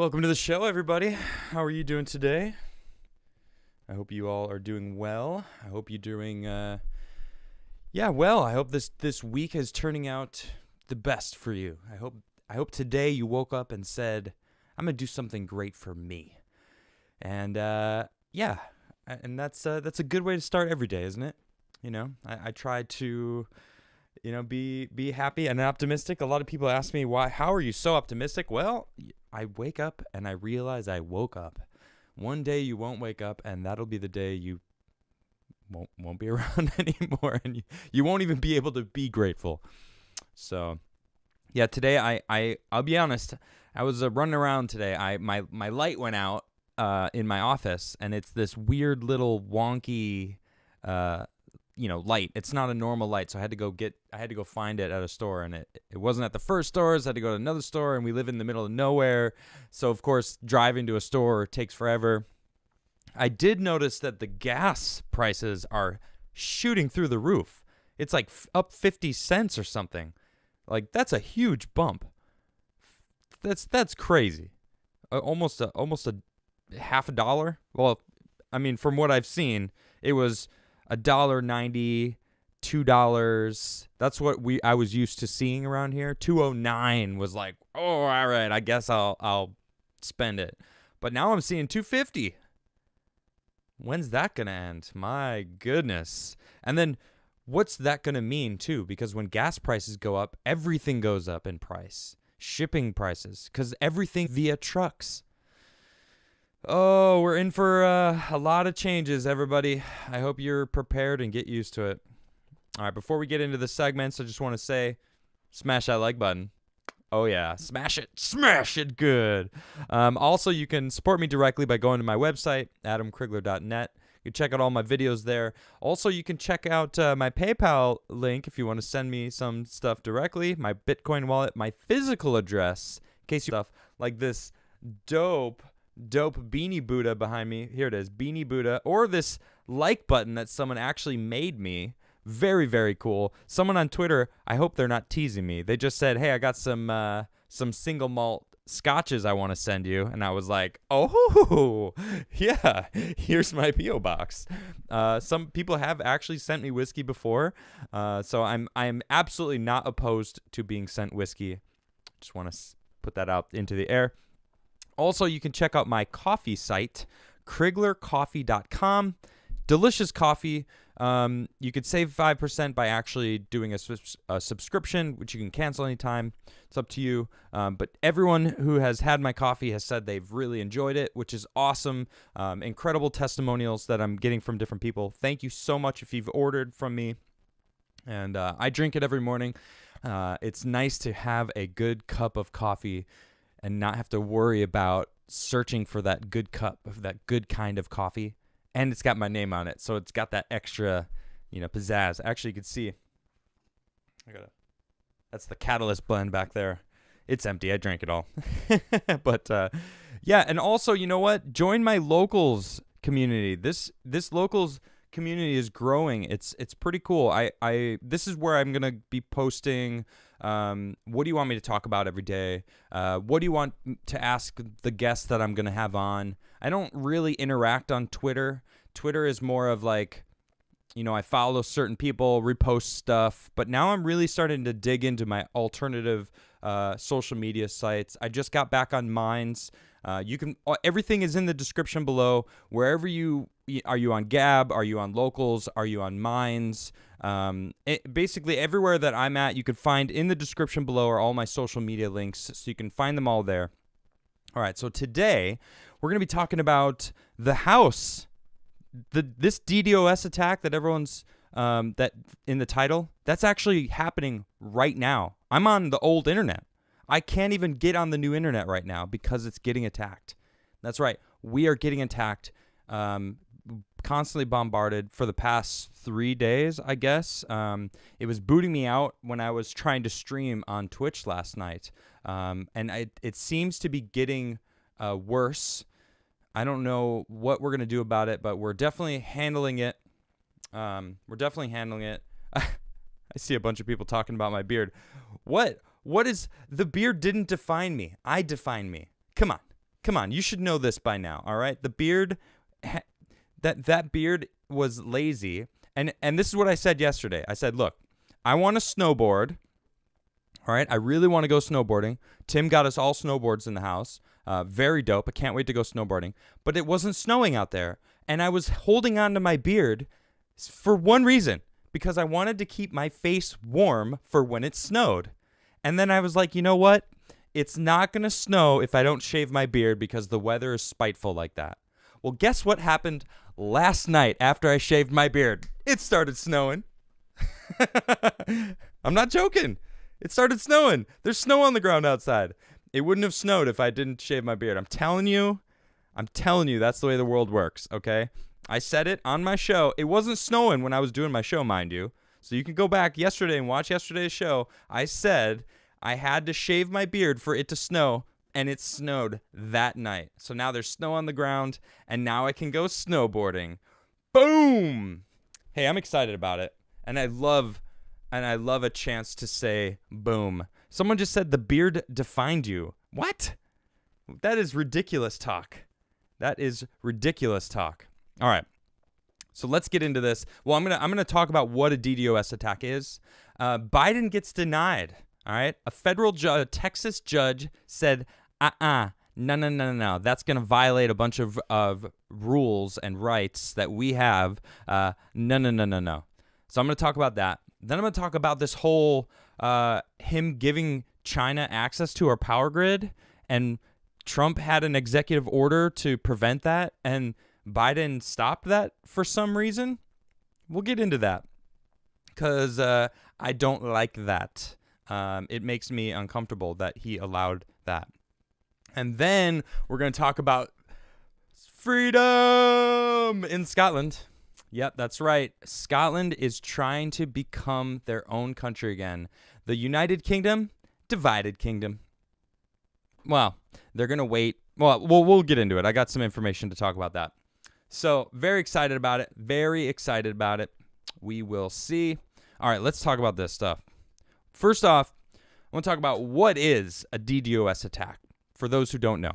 Welcome to the show, everybody. How are you doing today? I hope you all are doing well. I hope you're doing, well. I hope this week is turning out the best for you. I hope today you woke up and said, "I'm gonna do something great for me," and and that's a good way to start every day, isn't it? You know, I try to, be happy and optimistic. A lot of people ask me, how are you so optimistic? Well, I wake up and I realize I woke up. One day you won't wake up, and that'll be the day you won't be around anymore, and you won't even be able to be grateful. So, yeah, today I'll be honest. I was running around today. My light went out in my office, and it's this weird little wonky light. It's not a normal light, so I had to go find it at a store, and it wasn't at the first stores. I had to go to another store, and we live in the middle of nowhere, so of course driving to a store takes forever. I did notice that the gas prices are shooting through the roof. It's like up 50 cents or something. Like, that's a huge bump. That's crazy. Almost a half a dollar. Well, I mean, from what I've seen, it was $1.90, $2. That's what I was used to seeing around here. $2.09 was like, oh, all right, I guess I'll spend it. But now I'm seeing $2.50. When's that gonna end? My goodness. And then what's that gonna mean too? Because when gas prices go up, everything goes up in price. Shipping prices, because everything via trucks. Oh, we're in for a lot of changes, everybody. I hope you're prepared and get used to it. All right, before we get into the segments, I just want to say, smash that like button. Oh, yeah, smash it good. Also, you can support me directly by going to my website, adamcrigler.net. You can check out all my videos there. Also, you can check out my PayPal link if you want to send me some stuff directly, my Bitcoin wallet, my physical address, in case you stuff like this dope Beanie Buddha behind me. Here it is, Beanie Buddha, or this like button that someone actually made me. Very, very cool. Someone on Twitter, I hope they're not teasing me. They just said, hey, I got some single malt scotches I want to send you. And I was like, oh, yeah, here's my P.O. box. Some people have actually sent me whiskey before. So I'm absolutely not opposed to being sent whiskey. Just want to put that out into the air. Also, you can check out my coffee site, criglercoffee.com. Delicious coffee. You could save 5% by actually doing a subscription, which you can cancel anytime. It's up to you. But everyone who has had my coffee has said they've really enjoyed it, which is awesome. Incredible testimonials that I'm getting from different people. Thank you so much if you've ordered from me. And I drink it every morning. It's nice to have a good cup of coffee and not have to worry about searching for that good cup of that good kind of coffee. And it's got my name on it, so it's got that extra, pizzazz. Actually, you can see, that's the Catalyst blend back there. It's empty. I drank it all. But, and also, you know what? Join my locals community. This locals community is growing. It's pretty cool. This is where I'm gonna be posting. What do you want me to talk about every day? What do you want to ask the guests that I'm gonna have on? I don't really interact on Twitter. Twitter is more of like, I follow certain people, repost stuff. But now I'm really starting to dig into my alternative social media sites. I just got back on Minds. Everything is in the description below. Wherever are you on Gab? Are you on Locals? Are you on Minds? Basically everywhere that I'm at, you can find in the description below are all my social media links, so you can find them all there. All right, so today we're going to be talking about the house, this DDoS attack that everyone's that in the title. That's actually happening right now. I'm on the old internet. I can't even get on the new internet right now because it's getting attacked. That's right. We are getting attacked, constantly bombarded for the past 3 days, I guess. It was booting me out when I was trying to stream on Twitch last night. And it seems to be getting worse. I don't know what we're going to do about it, but we're definitely handling it. I see a bunch of people talking about my beard. What is the beard didn't define me. I define me. Come on. Come on, you should know this by now, all right? The beard, that beard was lazy. And this is what I said yesterday. I said, look, I want to snowboard, all right? I really want to go snowboarding. Tim got us all snowboards in the house. Very dope. I can't wait to go snowboarding. But it wasn't snowing out there. And I was holding on to my beard for one reason, because I wanted to keep my face warm for when it snowed. And then I was like, you know what? It's not going to snow if I don't shave my beard because the weather is spiteful like that. Well, guess what happened last night after I shaved my beard? It started snowing. I'm not joking. It started snowing. There's snow on the ground outside. It wouldn't have snowed if I didn't shave my beard. I'm telling you, that's the way the world works, okay? I said it on my show. It wasn't snowing when I was doing my show, mind you. So you can go back yesterday and watch yesterday's show. I said I had to shave my beard for it to snow, and it snowed that night. So now there's snow on the ground, and now I can go snowboarding. Boom! Hey, I'm excited about it, and I love a chance to say boom. Someone just said the beard defined you. What? That is ridiculous talk. That is ridiculous talk. All right. So let's get into this. Well, I'm gonna talk about what a DDoS attack is. Biden gets denied. All right. A federal Texas judge said, no. That's gonna violate a bunch of rules and rights that we have. No. So I'm gonna talk about that. Then I'm gonna talk about this whole him giving China access to our power grid, and Trump had an executive order to prevent that, and Biden stopped that for some reason. We'll get into that because I don't like that. It makes me uncomfortable that he allowed that. And then we're going to talk about freedom in Scotland. Yep, that's right. Scotland is trying to become their own country again. The United Kingdom, divided kingdom. Well, they're going to wait. Well, we'll get into it. I got some information to talk about that. So, very excited about it. Very excited about it. We will see. All right, let's talk about this stuff. First off, I want to talk about what is a DDoS attack, for those who don't know.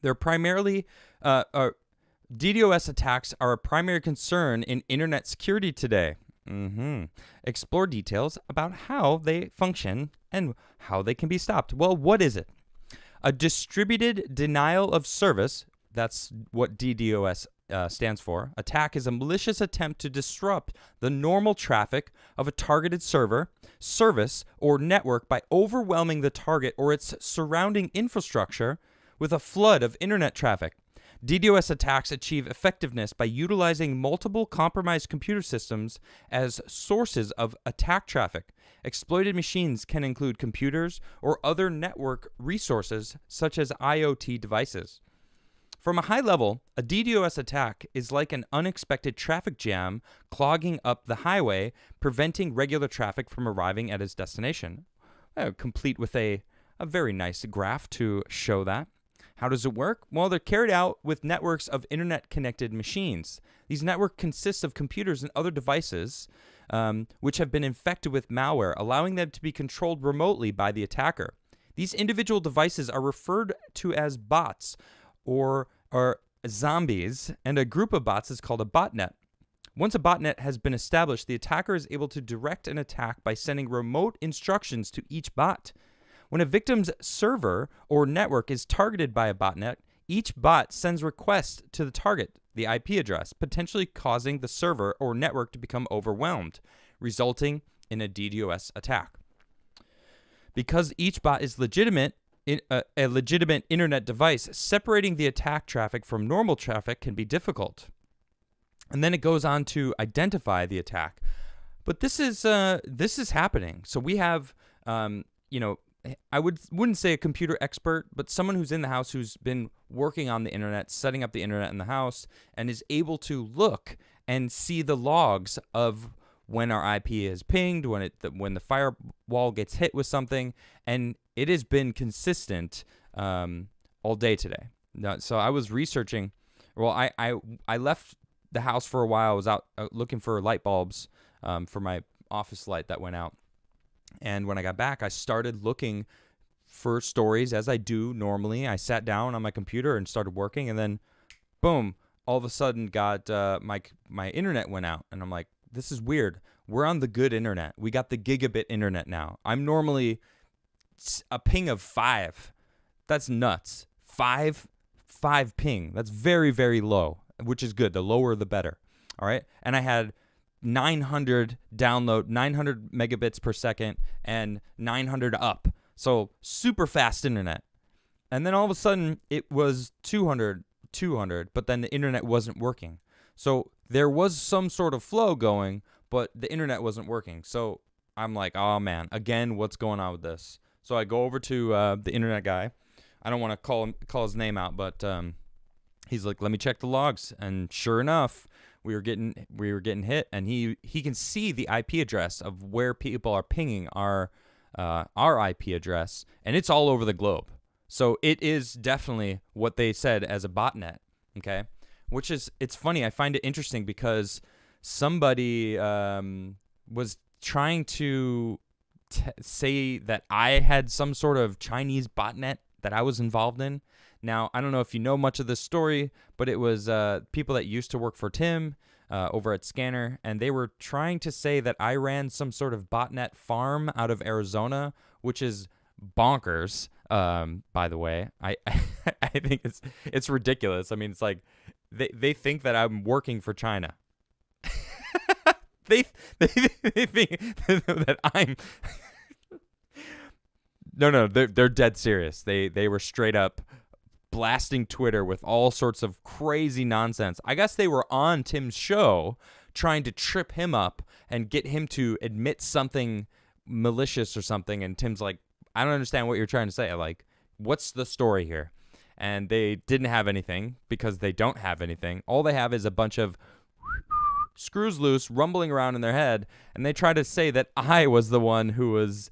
They're primarily, DDoS attacks are a primary concern in internet security today. Explore details about how they function and how they can be stopped. Well, what is it? A distributed denial of service. That's what DDoS stands for. Attack is a malicious attempt to disrupt the normal traffic of a targeted server, service, or network by overwhelming the target or its surrounding infrastructure with a flood of internet traffic. DDoS attacks achieve effectiveness by utilizing multiple compromised computer systems as sources of attack traffic. Exploited machines can include computers or other network resources such as IoT devices. From a high level, a DDoS attack is like an unexpected traffic jam clogging up the highway, preventing regular traffic from arriving at its destination. Complete with a very nice graph to show that. How does it work? Well, they're carried out with networks of internet-connected machines. These networks consist of computers and other devices which have been infected with malware, allowing them to be controlled remotely by the attacker. These individual devices are referred to as bots or zombies, and a group of bots is called a botnet. Once a botnet has been established, the attacker is able to direct an attack by sending remote instructions to each bot. When a victim's server or network is targeted by a botnet, each bot sends requests to the target, the IP address, potentially causing the server or network to become overwhelmed, resulting in a DDoS attack. Because each bot is a legitimate internet device, separating the attack traffic from normal traffic can be difficult. And then it goes on to identify the attack. But this is happening. So we have, I wouldn't say a computer expert, but someone who's in the house who's been working on the internet, setting up the internet in the house, and is able to look and see the logs of when our IP is pinged, when the firewall gets hit with something, and it has been consistent all day today. So I was researching. Well, I left the house for a while. I was out looking for light bulbs for my office light that went out. And when I got back, I started looking for stories, as I do normally. I sat down on my computer and started working, and then, boom, all of a sudden got my internet went out, and I'm like, this is weird. We're on the good internet. We got the gigabit internet now. I'm normally a ping of 5. That's nuts. 5 ping. That's very, very low, which is good. The lower, the better. All right. And I had 900 megabits per second and 900 up. So super fast internet. And then all of a sudden it was 200, but then the internet wasn't working. So there was some sort of flow going, but the internet wasn't working. So I'm like, oh man, again, what's going on with this? So I go over to the internet guy. I don't want to call his name out, but he's like, let me check the logs. And sure enough, we were getting hit, and he can see the IP address of where people are pinging our IP address, and it's all over the globe. So it is definitely what they said as a botnet. Okay, it's funny. I find it interesting because somebody was trying to say that I had some sort of Chinese botnet that I was involved in. Now, I don't know if you know much of this story, but it was people that used to work for Tim over at Scanner, and they were trying to say that I ran some sort of botnet farm out of Arizona, which is bonkers, by the way. I think it's ridiculous. I mean, it's like they think that I'm working for China. They think that I'm... No, they're dead serious. They were straight up blasting Twitter with all sorts of crazy nonsense. I guess they were on Tim's show trying to trip him up and get him to admit something malicious or something. And Tim's like, I don't understand what you're trying to say. Like, what's the story here? And they didn't have anything because they don't have anything. All they have is a bunch of screws loose rumbling around in their head. And they try to say that I was the one who was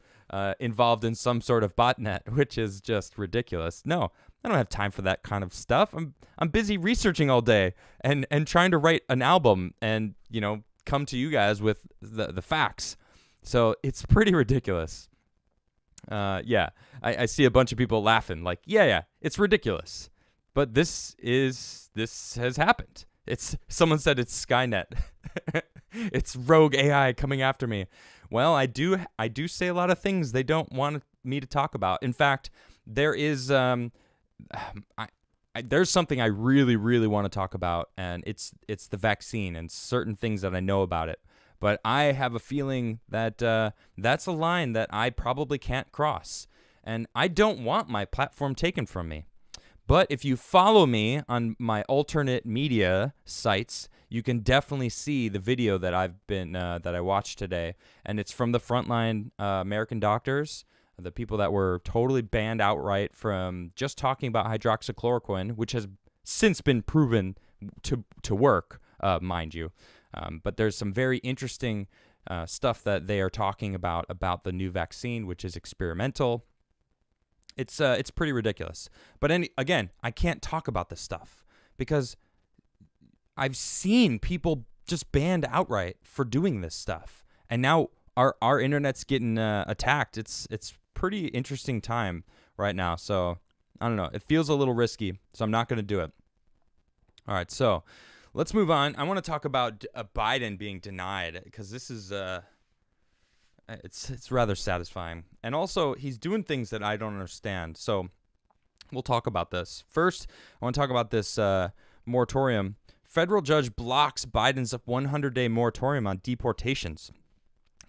involved in some sort of botnet, which is just ridiculous. No, I don't have time for that kind of stuff. I'm busy researching all day and trying to write an album and, come to you guys with the facts. So it's pretty ridiculous. I see a bunch of people laughing like, yeah, it's ridiculous. But this has happened. Someone said it's Skynet. It's rogue AI coming after me. Well, I do say a lot of things they don't want me to talk about. In fact, there is there's something I really, really want to talk about, and it's the vaccine and certain things that I know about it. But I have a feeling that that's a line that I probably can't cross, and I don't want my platform taken from me. But if you follow me on my alternate media sites, you can definitely see the video that that I watched today, and it's from the frontline American doctors, the people that were totally banned outright from just talking about hydroxychloroquine, which has since been proven to work, mind you. But there's some very interesting stuff that they are talking about the new vaccine, which is experimental. It's pretty ridiculous. But again, I can't talk about this stuff because I've seen people just banned outright for doing this stuff, and now our internet's getting attacked. It's pretty interesting time right now. So I don't know. It feels a little risky, so I'm not going to do it. All right, so let's move on. I want to talk about Biden being denied because this is it's rather satisfying, and also he's doing things that I don't understand. So we'll talk about this. First, I want to talk about this moratorium. Federal judge blocks Biden's 100-day moratorium on deportations.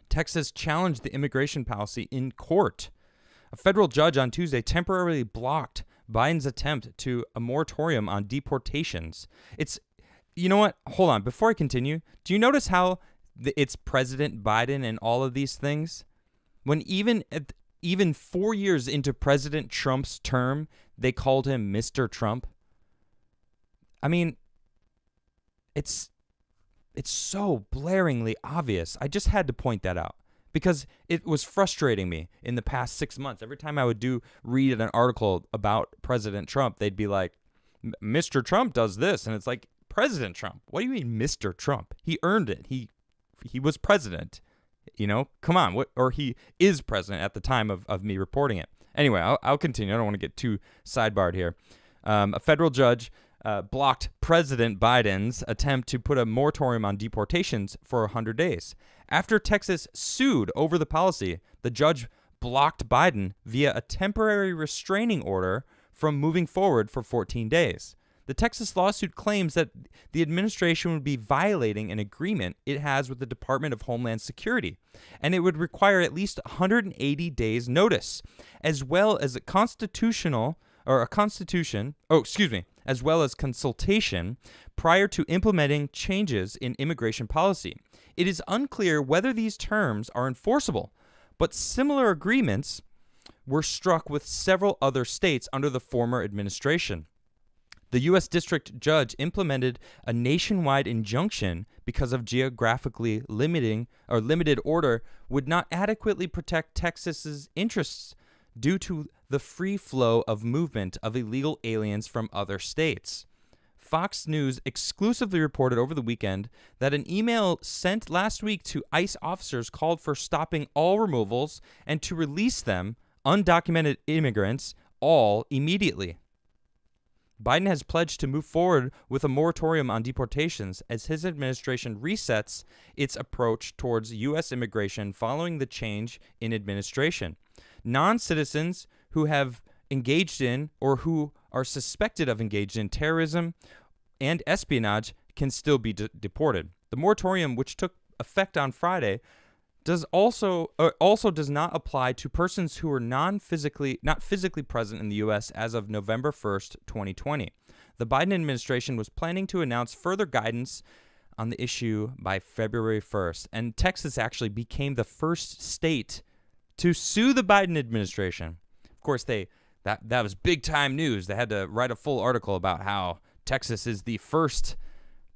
Texas challenged the immigration policy in court. A federal judge on Tuesday temporarily blocked Biden's attempt to a moratorium on deportations. You know what? Hold on. Before I continue, do you notice how it's President Biden and all of these things? When even 4 years into President Trump's term, they called him Mr. Trump. I mean, it's so blaringly obvious. I just had to point that out because it was frustrating me in the past 6 months. Every time I would read an article about President Trump, they'd be like, Mr. Trump does this. And it's like, President Trump? What do you mean Mr. Trump? He earned it. He was president. Come on. Or he is president at the time of me reporting it. Anyway, I'll continue. I don't want to get too sidebarred here. A federal judge blocked President Biden's attempt to put a moratorium on deportations for 100 days. After Texas sued over the policy, the judge blocked Biden via a temporary restraining order from moving forward for 14 days. The Texas lawsuit claims that the administration would be violating an agreement it has with the Department of Homeland Security, and it would require at least 180 days notice, as well as as well as consultation prior to implementing changes in immigration policy. It is unclear whether these terms are enforceable, but similar agreements were struck with several other states under the former administration. The U.S. District Judge implemented a nationwide injunction because of geographically limited order would not adequately protect Texas's interests due to the free flow of movement of illegal aliens from other states. Fox News exclusively reported over the weekend that an email sent last week to ICE officers called for stopping all removals and to release them, undocumented immigrants, all immediately. Biden has pledged to move forward with a moratorium on deportations as his administration resets its approach towards U.S. immigration following the change in administration. Non-citizens who have engaged in or who are suspected of engaged in terrorism and espionage can still be deported. The moratorium, which took effect on Friday, also does not apply to persons who are not physically present in the U.S. as of November 1st, 2020. The Biden administration was planning to announce further guidance on the issue by February 1st, and Texas actually became the first state to sue the Biden administration. Of course, that was big time news. They had to write a full article about how Texas is the first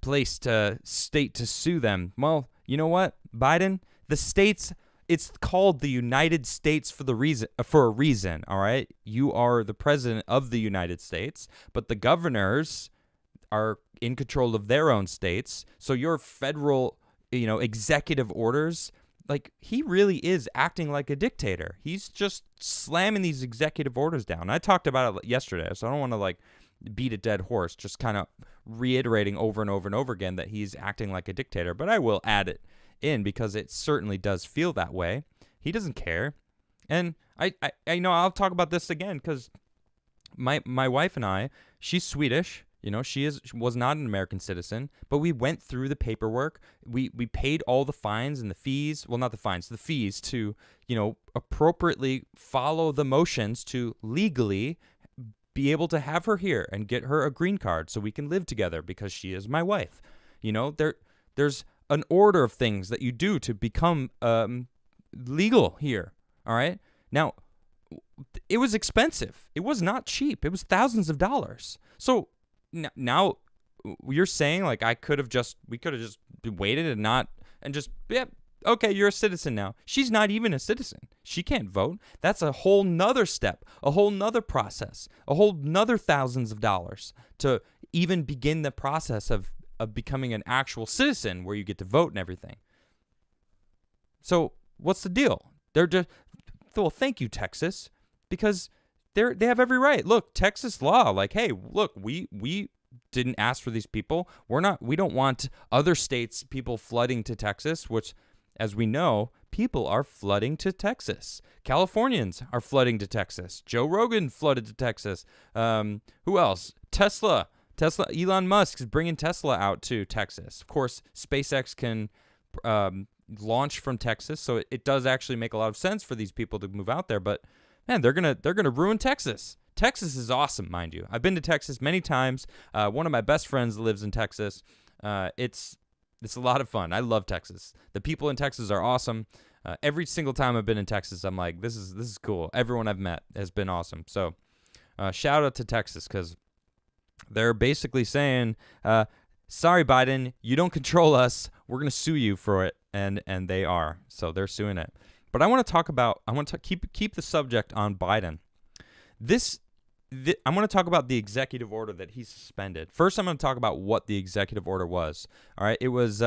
state to sue them. Well, you know what, Biden? The states, it's called the United States for a reason, all right? You are the president of the United States, but the governors are in control of their own states. So your federal, executive orders, like, he really is acting like a dictator. He's just slamming these executive orders down. I talked about it yesterday, so I don't want to beat a dead horse, just kind of reiterating over and over and over again that he's acting like a dictator, but I will add it in because it certainly does feel that way. He doesn't care. And I I'll talk about this again because my wife and I, she's Swedish. She was not an American citizen, but we went through the paperwork. We paid all the fines and the fees. Well, not the fines, the fees to, appropriately follow the motions to legally be able to have her here and get her a green card so we can live together because she is my wife. There's an order of things that you do to become legal here, all right? Now, it was expensive. It was not cheap. It was thousands of dollars. So now you're saying we could have just waited okay, you're a citizen now. She's not even a citizen. She can't vote. That's a whole nother step, a whole nother process, a whole nother thousands of dollars to even begin the process of becoming an actual citizen where you get to vote and everything. So what's the deal? Thank you, Texas, because they have every right. Look, Texas law, hey, look, we didn't ask for these people. We don't want other states, people flooding to Texas, which, as we know, people are flooding to Texas. Californians are flooding to Texas. Joe Rogan flooded to Texas. Who else? Tesla, Elon Musk is bringing Tesla out to Texas. Of course, SpaceX can launch from Texas, so it does actually make a lot of sense for these people to move out there. But man, they're gonna ruin Texas. Texas is awesome, mind you. I've been to Texas many times. One of my best friends lives in Texas. It's a lot of fun. I love Texas. The people in Texas are awesome. Every single time I've been in Texas, I'm like, this is cool. Everyone I've met has been awesome. So shout out to Texas because they're basically saying, sorry, Biden, you don't control us. We're going to sue you for it. And they are. So they're suing it. But I want to keep the subject on Biden. I'm going to talk about the executive order that he suspended. First, I'm going to talk about what the executive order was. All right. It was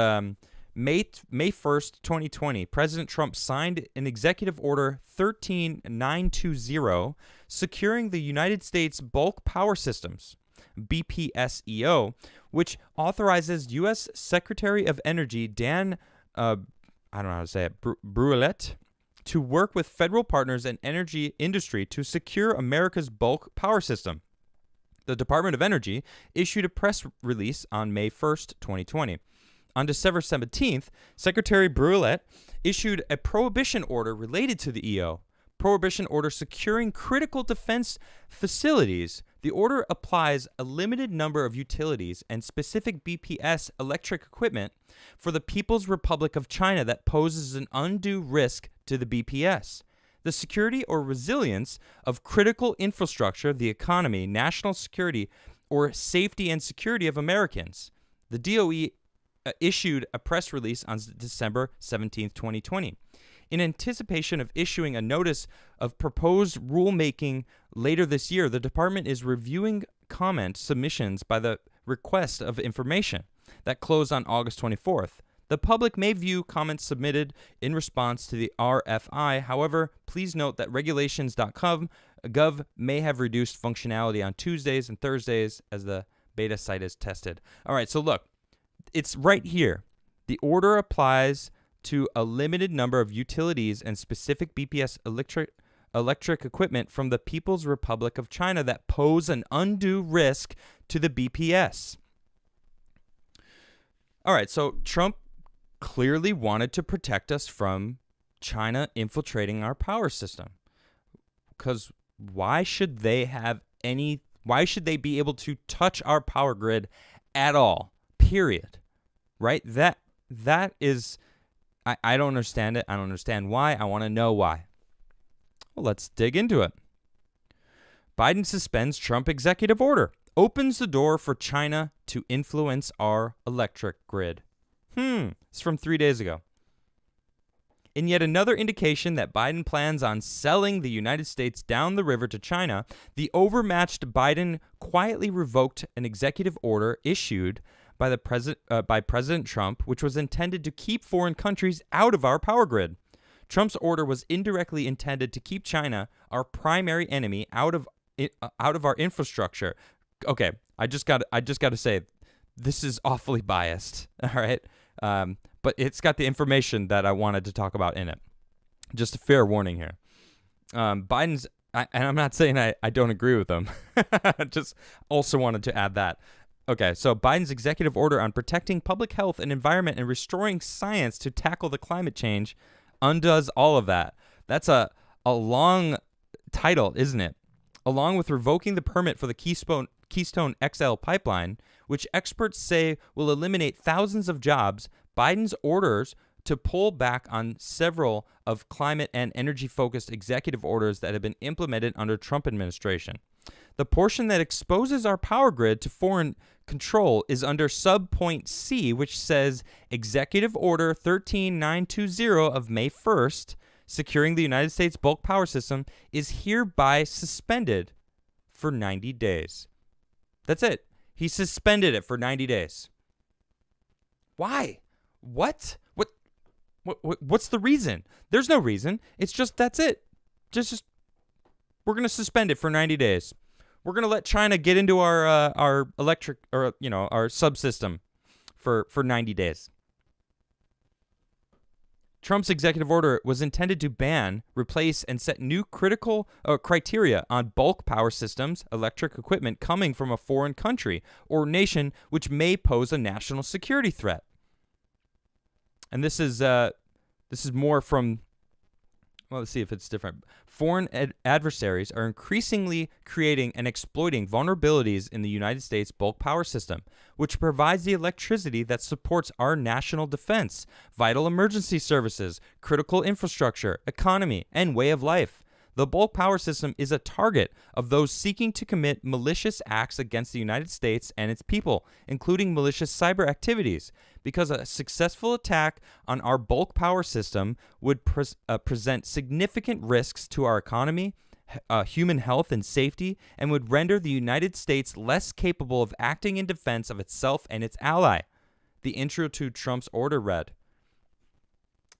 May 1st, 2020, President Trump signed an Executive Order 13920 securing the United States Bulk Power Systems, BPSEO, which authorizes U.S. Secretary of Energy Dan, I don't know how to say it, Brulet, to work with federal partners and energy industry to secure America's bulk power system. The Department of Energy issued a press release on May 1st, 2020. On December 17th, Secretary Brulet issued a prohibition order related to the EO. Prohibition order securing critical defense facilities. The order applies a limited number of utilities and specific BPS electric equipment for the People's Republic of China that poses an undue risk to the BPS. The security or resilience of critical infrastructure, the economy, national security, or safety and security of Americans. The DOE issued a press release on December 17, 2020. In anticipation of issuing a notice of proposed rulemaking later this year, the department is reviewing comment submissions by the request of information that closed on August 24th. The public may view comments submitted in response to the RFI. However, please note that regulations.gov may have reduced functionality on Tuesdays and Thursdays as the beta site is tested. All right, so look, it's right here. The order applies to a limited number of utilities and specific BPS electric equipment from the People's Republic of China that pose an undue risk to the BPS. All right, so Trump clearly wanted to protect us from China infiltrating our power system. Because why should they be able to touch our power grid at all? Period. Right? That is, I don't understand it. I don't understand why. I want to know why. Well, let's dig into it. Biden suspends Trump executive order. Opens the door for China to influence our electric grid. It's from 3 days ago. In yet another indication that Biden plans on selling the United States down the river to China, the overmatched Biden quietly revoked an executive order issued by President Trump, which was intended to keep foreign countries out of our power grid. Trump's order was indirectly intended to keep China, our primary enemy, out of our infrastructure. Okay, I just got to say, this is awfully biased. All right. But it's got the information that I wanted to talk about in it. Just a fair warning here. Biden's, and I'm not saying I don't agree with him. Just also wanted to add that. Okay, so Biden's executive order on protecting public health and environment and restoring science to tackle the climate change undoes all of that. That's a long title, isn't it? Along with revoking the permit for the Keystone XL pipeline, which experts say will eliminate thousands of jobs, Biden's orders to pull back on several of climate and energy-focused executive orders that have been implemented under Trump administration. The portion that exposes our power grid to foreign control is under subpoint C, which says Executive Order 13920 of May 1st, securing the United States bulk power system, is hereby suspended for 90 days. That's it. He suspended it for 90 days. Why? What? What's the reason? There's no reason. It's just, that's it. Just we're going to suspend it for 90 days. We're going to let China get into our electric, or our subsystem for 90 days. Trump's executive order was intended to ban, replace, and set new critical criteria on bulk power systems, electric equipment coming from a foreign country or nation which may pose a national security threat. And this is more from, well, let's see if it's different. Foreign adversaries are increasingly creating and exploiting vulnerabilities in the United States bulk power system, which provides the electricity that supports our national defense, vital emergency services, critical infrastructure, economy, and way of life. The bulk power system is a target of those seeking to commit malicious acts against the United States and its people, including malicious cyber activities, because a successful attack on our bulk power system would present significant risks to our economy, human health and safety, and would render the United States less capable of acting in defense of itself and its ally. The intro to Trump's order read,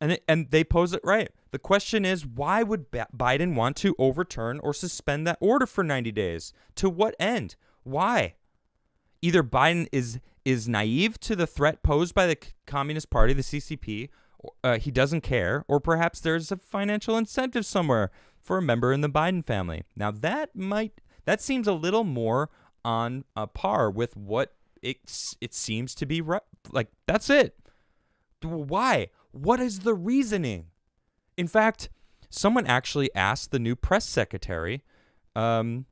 And they pose it right. The question is, why would Biden want to overturn or suspend that order for 90 days? To what end? Why? Either Biden is naive to the threat posed by the Communist Party, the CCP, he doesn't care, or perhaps there's a financial incentive somewhere for a member in the Biden family. Now that seems a little more on a par with what it seems to be. Like, that's it. Why? What is the reasoning? In fact, someone actually asked the new press secretary, Chen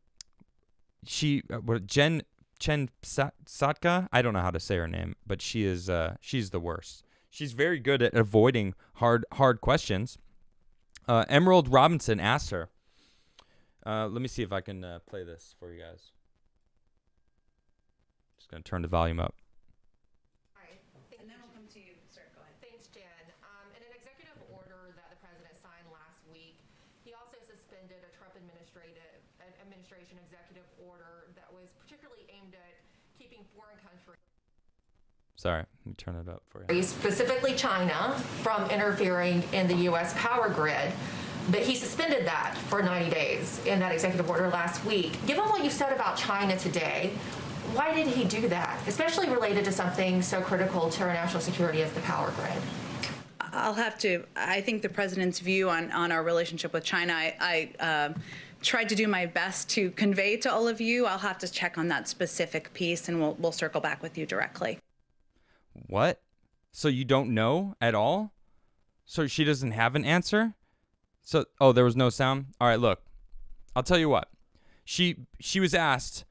Satka. I don't know how to say her name, but she's the worst. She's very good at avoiding hard questions. Emerald Robinson asked her. Let me see if I can play this for you guys. Just gonna turn the volume up. And then we'll come to you, sir. Go ahead. Thanks, Jen. In an executive order that the president signed last week, he also suspended a Trump administration executive order that was particularly aimed at keeping foreign countries. Sorry, let me turn it up for you. Specifically China, from interfering in the U.S. power grid. But he suspended that for 90 days in that executive order last week. Given what you said about China today, why did he do that, especially related to something so critical to our national security as the power grid? I think the president's view on our relationship with China, I tried to do my best to convey to all of you. I'll have to check on that specific piece, and we'll circle back with you directly. What? So you don't know at all? So she doesn't have an answer? There was no sound? All right, look. I'll tell you what. She was asked,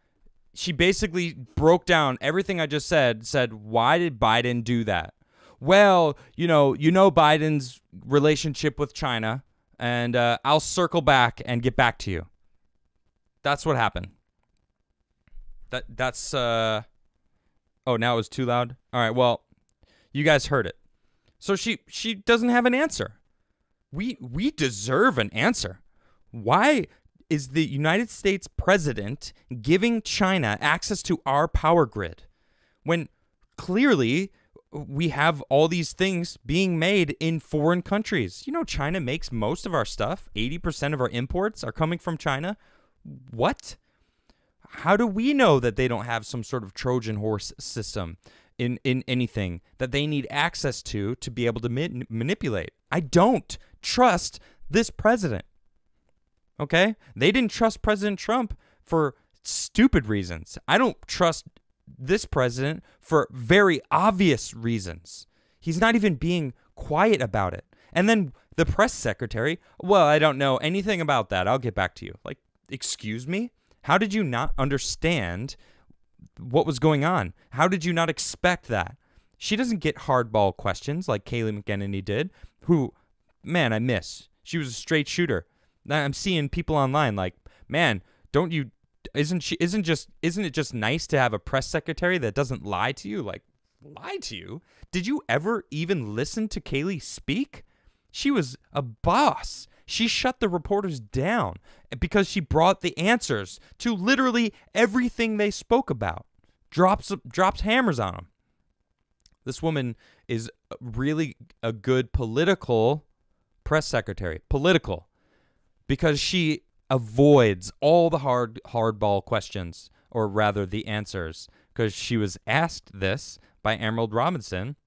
she basically broke down everything I just said, why did Biden do that? Well, you know Biden's relationship with China, and I'll circle back and get back to you. That's what happened. That's oh, now it was too loud? All right, well, you guys heard it. So she doesn't have an answer. We deserve an answer. Why is the United States president giving China access to our power grid when clearly we have all these things being made in foreign countries? You know, China makes most of our stuff. 80% of our imports are coming from China. What? How do we know that they don't have some sort of Trojan horse system in anything that they need access to be able to manipulate? I don't trust this president. Okay? They didn't trust President Trump for stupid reasons. I don't trust this president for very obvious reasons. He's not even being quiet about it. And then the press secretary, well, I don't know anything about that. I'll get back to you. Like, excuse me? How did you not understand what was going on? How did you not expect that? She doesn't get hardball questions like Kayleigh McEnany did, who, man, I miss. She was a straight shooter. I'm seeing people online like, man, isn't it just nice to have a press secretary that doesn't lie to you? Like, lie to you? Did you ever even listen to Kayleigh speak? She was a boss. She shut the reporters down because she brought the answers to literally everything they spoke about. Drops hammers on them. This woman is really a good political press secretary. Political. Because she avoids all the hardball questions, or rather the answers, because she was asked this by Emerald Robinson,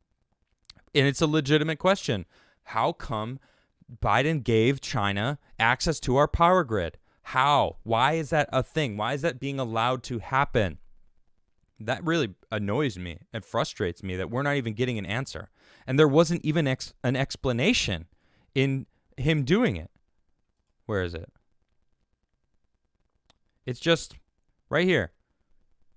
and it's a legitimate question. How come Biden gave China access to our power grid? How? Why is that a thing? Why is that being allowed to happen? That really annoys me and frustrates me that we're not even getting an answer. And there wasn't even an explanation in him doing it. Where is it? It's just right here.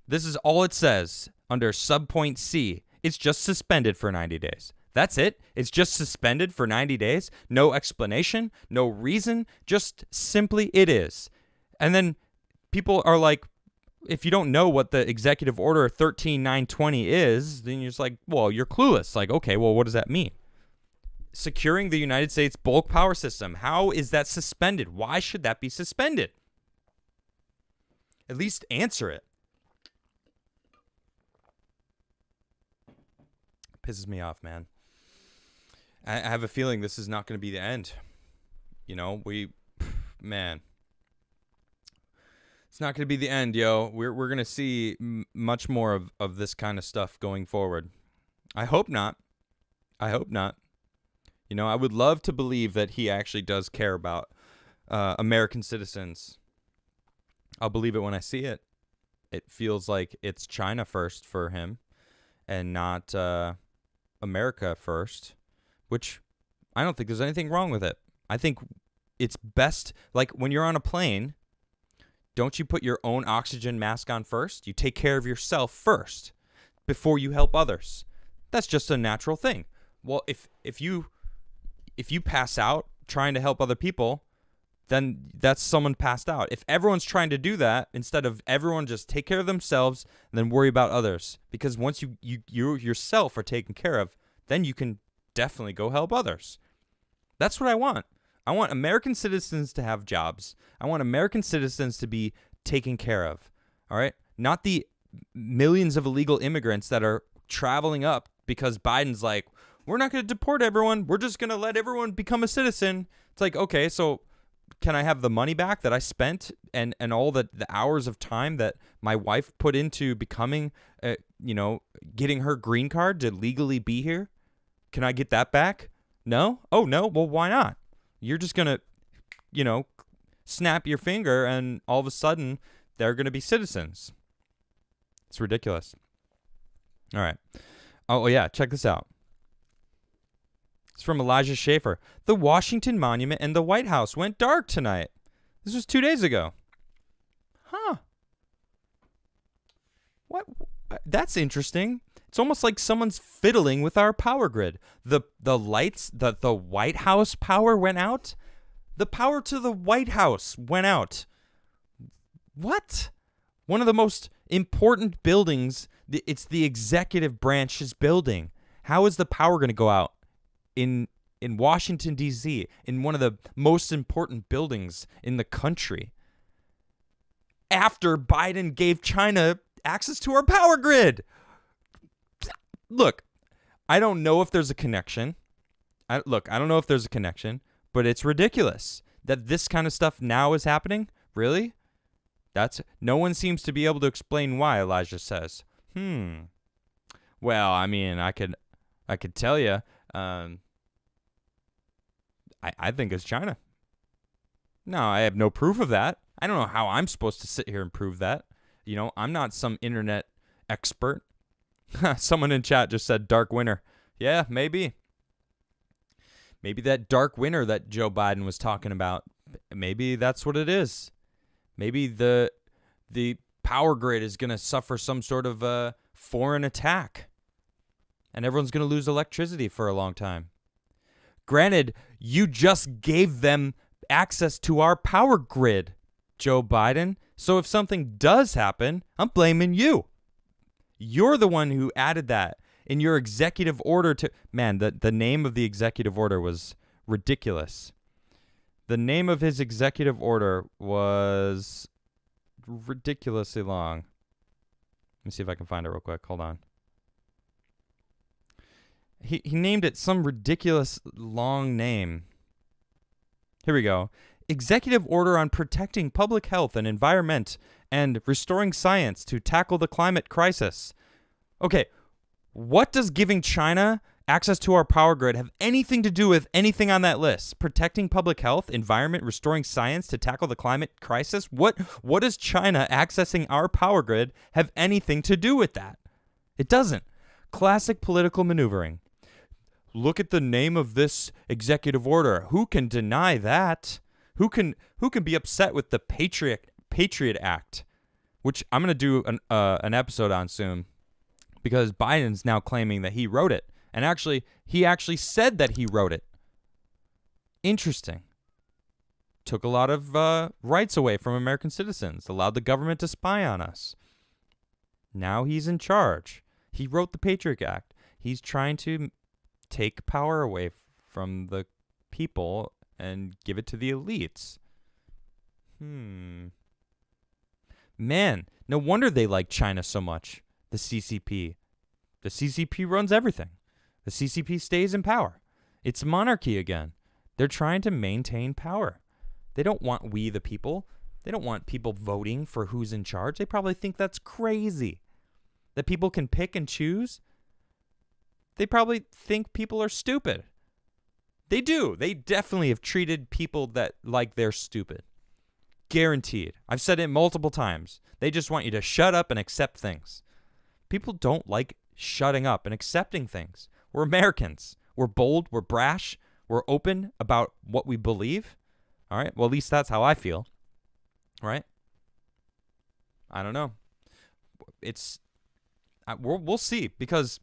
This is all it says under subpoint C. It's just suspended for 90 days. That's it. It's just suspended for 90 days. No explanation, no reason, just simply it is. And then people are like, if you don't know what the Executive Order 13920 is, then you're just like, well, you're clueless. Like, okay, well, what does that mean? Securing the United States bulk power system. How is that suspended? Why should that be suspended? At least answer it. Pisses me off, man. I have a feeling this is not going to be the end. You know, man, it's not going to be the end, yo. We're going to see much more of this kind of stuff going forward. I hope not. I hope not. You know, I would love to believe that he actually does care about American citizens. I'll believe it when I see it. It feels like it's China first for him and not America first, which I don't think there's anything wrong with it. I think it's best, like when you're on a plane, don't you put your own oxygen mask on first? You take care of yourself first before you help others. That's just a natural thing. Well, if you pass out trying to help other people, then that's someone passed out. If everyone's trying to do that, instead of everyone just take care of themselves and then worry about others, because once you yourself are taken care of, then you can definitely go help others. That's what I want. I want American citizens to have jobs. I want American citizens to be taken care of. All right? Not the millions of illegal immigrants that are traveling up because Biden's like, we're not going to deport everyone. We're just going to let everyone become a citizen. It's like, okay, so can I have the money back that I spent and all the hours of time that my wife put into becoming, getting her green card to legally be here? Can I get that back? No? Oh, no? Well, why not? You're just going to, snap your finger and all of a sudden they're going to be citizens. It's ridiculous. All right. Oh, yeah. Check this out. It's from Elijah Schaefer. The Washington Monument and the White House went dark tonight. This was 2 days ago. Huh. What? That's interesting. It's almost like someone's fiddling with our power grid. The lights, the White House power went out. The power to the White House went out. What? One of the most important buildings. It's the executive branch's building. How is the power going to go out in Washington, D.C., in one of the most important buildings in the country, after Biden gave China access to our power grid? Look, I don't know if there's a connection. I don't know if there's a connection, but it's ridiculous that this kind of stuff now is happening. Really? No one seems to be able to explain why, Elijah says. Well, I mean, I could tell you. I think it's China. No, I have no proof of that. I don't know how I'm supposed to sit here and prove that. I'm not some internet expert. Someone in chat just said dark winter. Yeah, maybe. Maybe that dark winter that Joe Biden was talking about, maybe that's what it is. Maybe the power grid is going to suffer some sort of foreign attack. And everyone's going to lose electricity for a long time. Granted, you just gave them access to our power grid, Joe Biden. So if something does happen, I'm blaming you. You're the one who added that in your executive order to... Man, the name of the executive order was ridiculous. The name of his executive order was ridiculously long. Let me see if I can find it real quick. Hold on. He named it some ridiculous long name. Here we go. Executive Order on Protecting Public Health and Environment and Restoring Science to Tackle the Climate Crisis. Okay, what does giving China access to our power grid have anything to do with anything on that list? Protecting public health, environment, restoring science to tackle the climate crisis? What does China accessing our power grid have anything to do with that? It doesn't. Classic political maneuvering. Look at the name of this executive order. Who can deny that? Who can be upset with the Patriot Act, which I'm going to do an episode on soon, because Biden's now claiming that he wrote it, and he actually said that he wrote it. Interesting. Took a lot of rights away from American citizens, allowed the government to spy on us. Now he's in charge. He wrote the Patriot Act. He's trying to take power away from the people and give it to the elites. Man, no wonder they like China so much. The CCP. The CCP runs everything. The CCP stays in power. It's monarchy again. They're trying to maintain power. They don't want we the people. They don't want people voting for who's in charge. They probably think that's crazy. That people can pick and choose. They probably think people are stupid. They do. They definitely have treated people that like they're stupid. Guaranteed. I've said it multiple times. They just want you to shut up and accept things. People don't like shutting up and accepting things. We're Americans. We're bold. We're brash. We're open about what we believe. All right? Well, at least that's how I feel. Right? I don't know. We'll see, because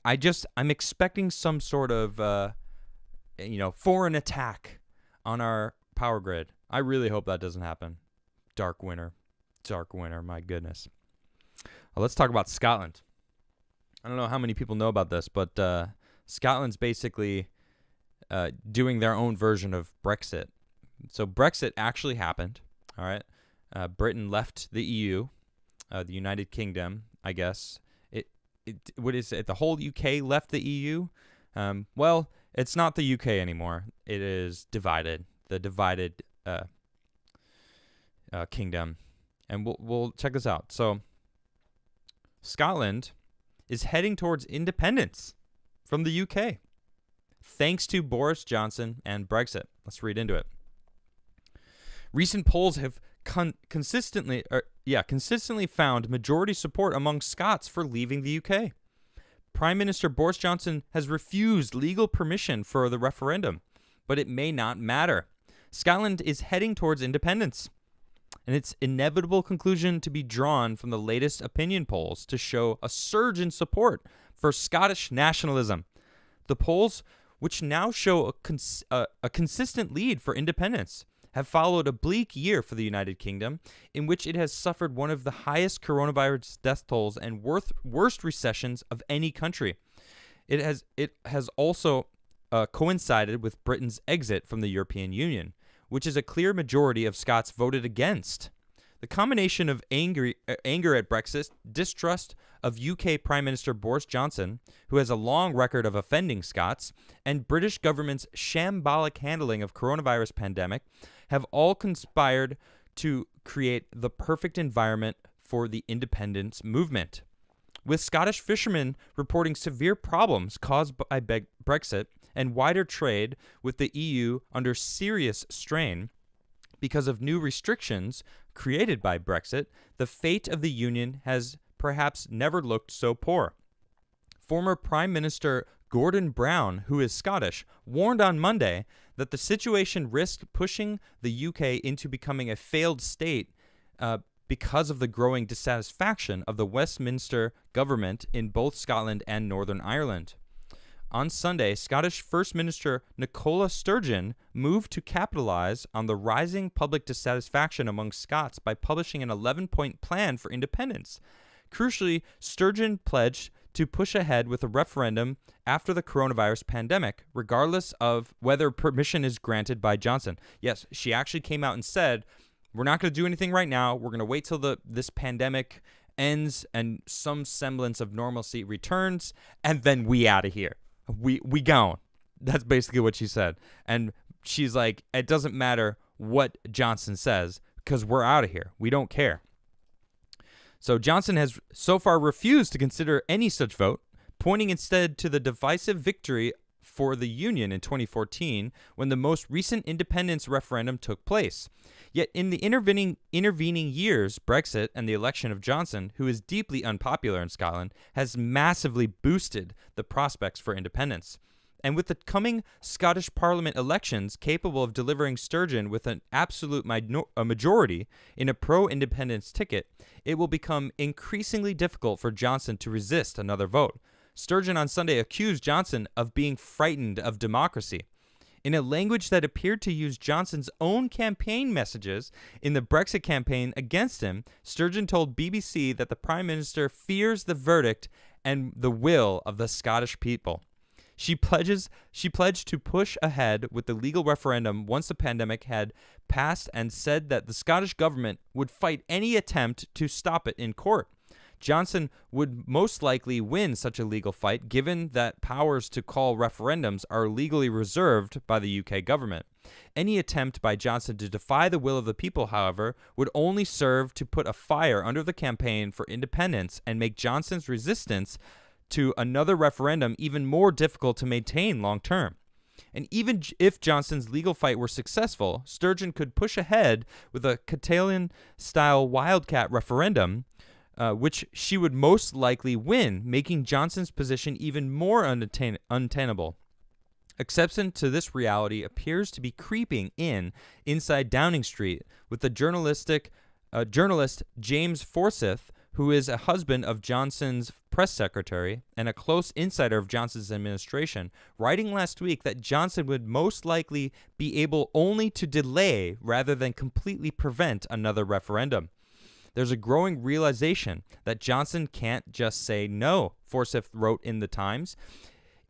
I'm expecting some sort of foreign attack on our power grid. I really hope that doesn't happen. Dark winter, my goodness. Well, let's talk about Scotland. I don't know how many people know about this, but Scotland's basically doing their own version of Brexit. So Brexit actually happened, all right? Britain left the EU, the United Kingdom, I guess. What is it? The whole UK left the EU? Well, it's not the UK anymore. It is divided. The divided kingdom. And we'll check this out. So Scotland is heading towards independence from the UK, thanks to Boris Johnson and Brexit. Let's read into it. Recent polls have consistently found majority support among Scots for leaving the UK. Prime Minister Boris Johnson has refused legal permission for the referendum, but it may not matter. Scotland is heading towards independence, and its inevitable conclusion to be drawn from the latest opinion polls to show a surge in support for Scottish nationalism. The polls, which now show a consistent lead for independence, have followed a bleak year for the United Kingdom, in which it has suffered one of the highest coronavirus death tolls and worst recessions of any country. It has also coincided with Britain's exit from the European Union, which is a clear majority of Scots voted against. The combination of anger at Brexit, distrust of UK Prime Minister Boris Johnson, who has a long record of offending Scots, and British government's shambolic handling of coronavirus pandemic have all conspired to create the perfect environment for the independence movement. With Scottish fishermen reporting severe problems caused by Brexit and wider trade with the EU under serious strain because of new restrictions created by Brexit, the fate of the Union has perhaps never looked so poor. Former Prime Minister Gordon Brown, who is Scottish, warned on Monday that the situation risked pushing the UK into becoming a failed state because of the growing dissatisfaction of the Westminster government in both Scotland and Northern Ireland. On Sunday, Scottish First Minister Nicola Sturgeon moved to capitalize on the rising public dissatisfaction among Scots by publishing an 11-point plan for independence. Crucially, Sturgeon pledged to push ahead with a referendum after the coronavirus pandemic, regardless of whether permission is granted by Johnson. Yes, she actually came out and said, we're not going to do anything right now. We're going to wait till this pandemic ends and some semblance of normalcy returns, and then we out of here. We gone. That's basically what she said. And she's like, it doesn't matter what Johnson says because we're out of here. We don't care. So Johnson has so far refused to consider any such vote, pointing instead to the divisive victory for the Union in 2014 when the most recent independence referendum took place. Yet in the intervening years, Brexit and the election of Johnson, who is deeply unpopular in Scotland, has massively boosted the prospects for independence. And with the coming Scottish Parliament elections capable of delivering Sturgeon with an absolute majority in a pro-independence ticket, it will become increasingly difficult for Johnson to resist another vote. Sturgeon on Sunday accused Johnson of being frightened of democracy. In a language that appeared to use Johnson's own campaign messages in the Brexit campaign against him, Sturgeon told BBC that the Prime Minister fears the verdict and the will of the Scottish people. She pledged to push ahead with the legal referendum once the pandemic had passed and said that the Scottish government would fight any attempt to stop it in court. Johnson would most likely win such a legal fight, given that powers to call referendums are legally reserved by the UK government. Any attempt by Johnson to defy the will of the people, however, would only serve to put a fire under the campaign for independence and make Johnson's resistance to another referendum even more difficult to maintain long term. And even if Johnson's legal fight were successful, Sturgeon could push ahead with a Catalan-style wildcat referendum, which she would most likely win, making Johnson's position even more untenable. Acceptance to this reality appears to be creeping inside Downing Street, with the journalist James Forsyth, who is a husband of Johnson's press secretary and a close insider of Johnson's administration, writing last week that Johnson would most likely be able only to delay rather than completely prevent another referendum. There's a growing realization that Johnson can't just say no, Forsyth wrote in the Times.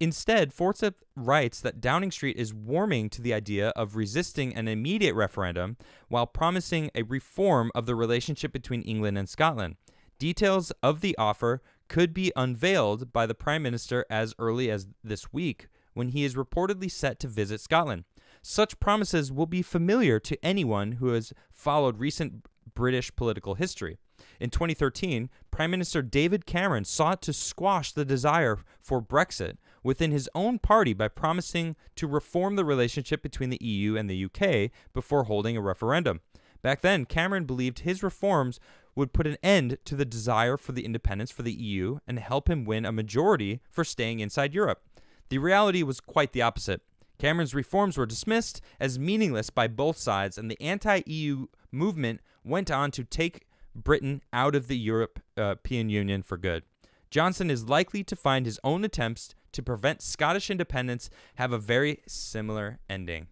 Instead, Forsyth writes that Downing Street is warming to the idea of resisting an immediate referendum while promising a reform of the relationship between England and Scotland. Details of the offer could be unveiled by the Prime Minister as early as this week, when he is reportedly set to visit Scotland. Such promises will be familiar to anyone who has followed recent British political history. In 2013, Prime Minister David Cameron sought to squash the desire for Brexit within his own party by promising to reform the relationship between the EU and the UK before holding a referendum. Back then, Cameron believed his reforms would put an end to the desire for the independence for the EU and help him win a majority for staying inside Europe. The reality was quite the opposite. Cameron's reforms were dismissed as meaningless by both sides, and the anti-EU movement went on to take Britain out of the European Union for good. Johnson is likely to find his own attempts to prevent Scottish independence have a very similar ending.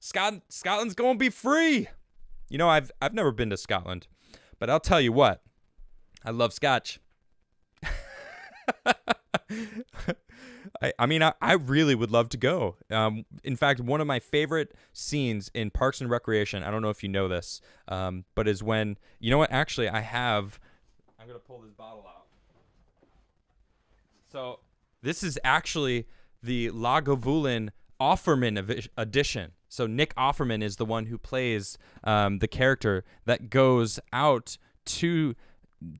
Scotland's going to be free. You know, I've never been to Scotland, but I'll tell you what, I love Scotch. I really would love to go. In fact, one of my favorite scenes in Parks and Recreation, I don't know if you know this, but is when, you know what, actually I'm going to pull this bottle out. So this is actually the Lagavulin Offerman edition. So Nick Offerman is the one who plays the character that goes out to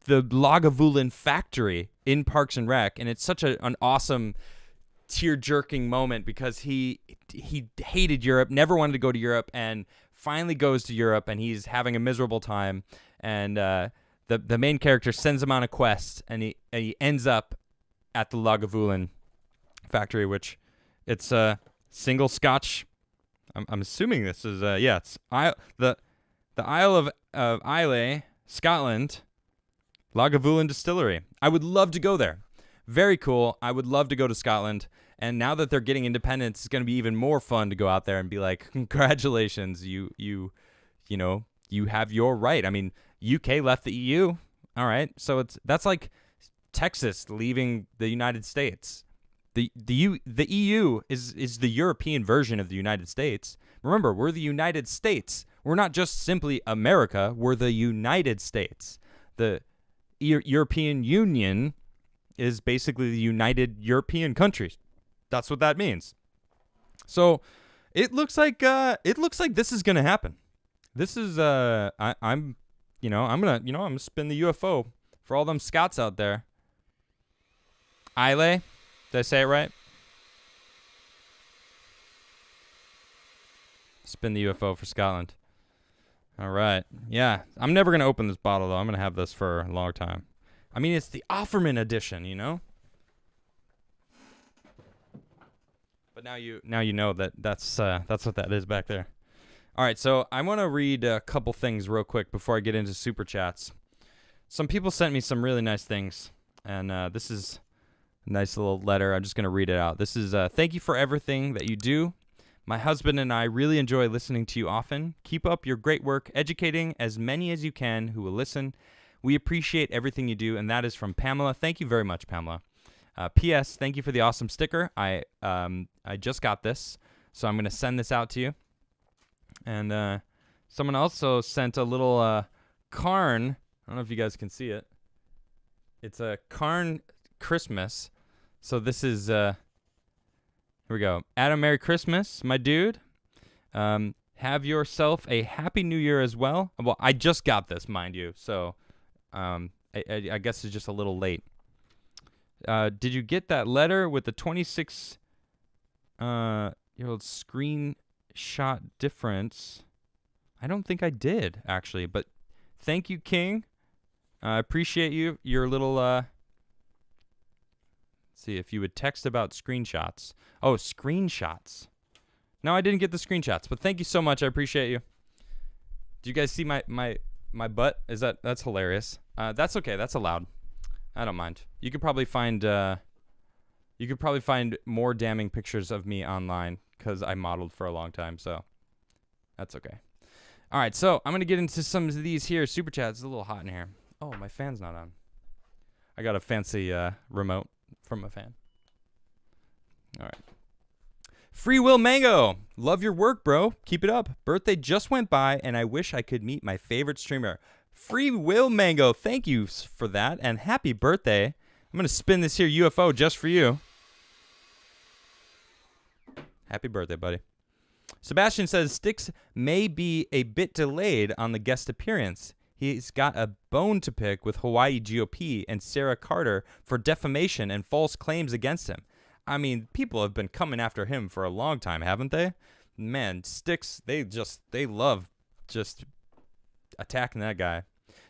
the Lagavulin factory in Parks and Rec, and it's such an awesome tear-jerking moment because he hated Europe, never wanted to go to Europe, and finally goes to Europe, and he's having a miserable time, and the main character sends him on a quest, and he ends up at the Lagavulin factory, which it's a single Scotch. I'm assuming this is it's the Isle of Islay, Scotland, Lagavulin Distillery. I would love to go there. Very cool. I would love to go to Scotland. And now that they're getting independence, it's going to be even more fun to go out there and be like, congratulations, you have your right. I mean, UK left the EU. All right. So that's like Texas leaving the United States. The EU is the European version of the United States. Remember, we're the United States. We're not just simply America. We're the United States. The European Union is basically the United European countries. That's what that means. So it looks like this is gonna happen. This is I'm gonna spin the UFO for all them Scots out there. Islay, did I say it right? Spin the UFO for Scotland. All right. Yeah, I'm never going to open this bottle, though. I'm going to have this for a long time. I mean, it's the Offerman edition, you know? But now you know that's what that is back there. All right, so I want to read a couple things real quick before I get into Super Chats. Some people sent me some really nice things, and this is a nice little letter. I'm just going to read it out. This is, thank you for everything that you do. My husband and I really enjoy listening to you often. Keep up your great work, educating as many as you can who will listen. We appreciate everything you do, and that is from Pamela. Thank you very much, Pamela. P.S. Thank you for the awesome sticker. I just got this, so I'm going to send this out to you. And someone also sent a little cairn I don't know if you guys can see it. It's a Karn Christmas. So this is, here we go. Adam, Merry Christmas, my dude. Have yourself a Happy New Year as well. Well, I just got this, mind you. So I guess it's just a little late. Did you get that letter with the 26-year-old screenshot difference? I don't think I did, actually. But thank you, King. I appreciate you. Your little, let's see, if you would text about screenshots. Oh, screenshots. No, I didn't get the screenshots, but thank you so much. I appreciate you. Do you guys see my butt? That's hilarious. That's okay. That's allowed. I don't mind. You could probably find more damning pictures of me online because I modeled for a long time, so that's okay. All right, so I'm gonna get into some of these here super chats. It's a little hot in here. Oh, my fan's not on. I got a fancy remote from a fan. All right. Free Will Mango. Love your work, bro. Keep it up. Birthday just went by, and I wish I could meet my favorite streamer. Free Will Mango. Thank you for that, and happy birthday. I'm going to spin this here UFO just for you. Happy birthday, buddy. Sebastian says Styx may be a bit delayed on the guest appearance. He's got a bone to pick with Hawaii GOP and Sarah Carter for defamation and false claims against him. I mean, people have been coming after him for a long time, haven't they? Man, Styx, they love just attacking that guy.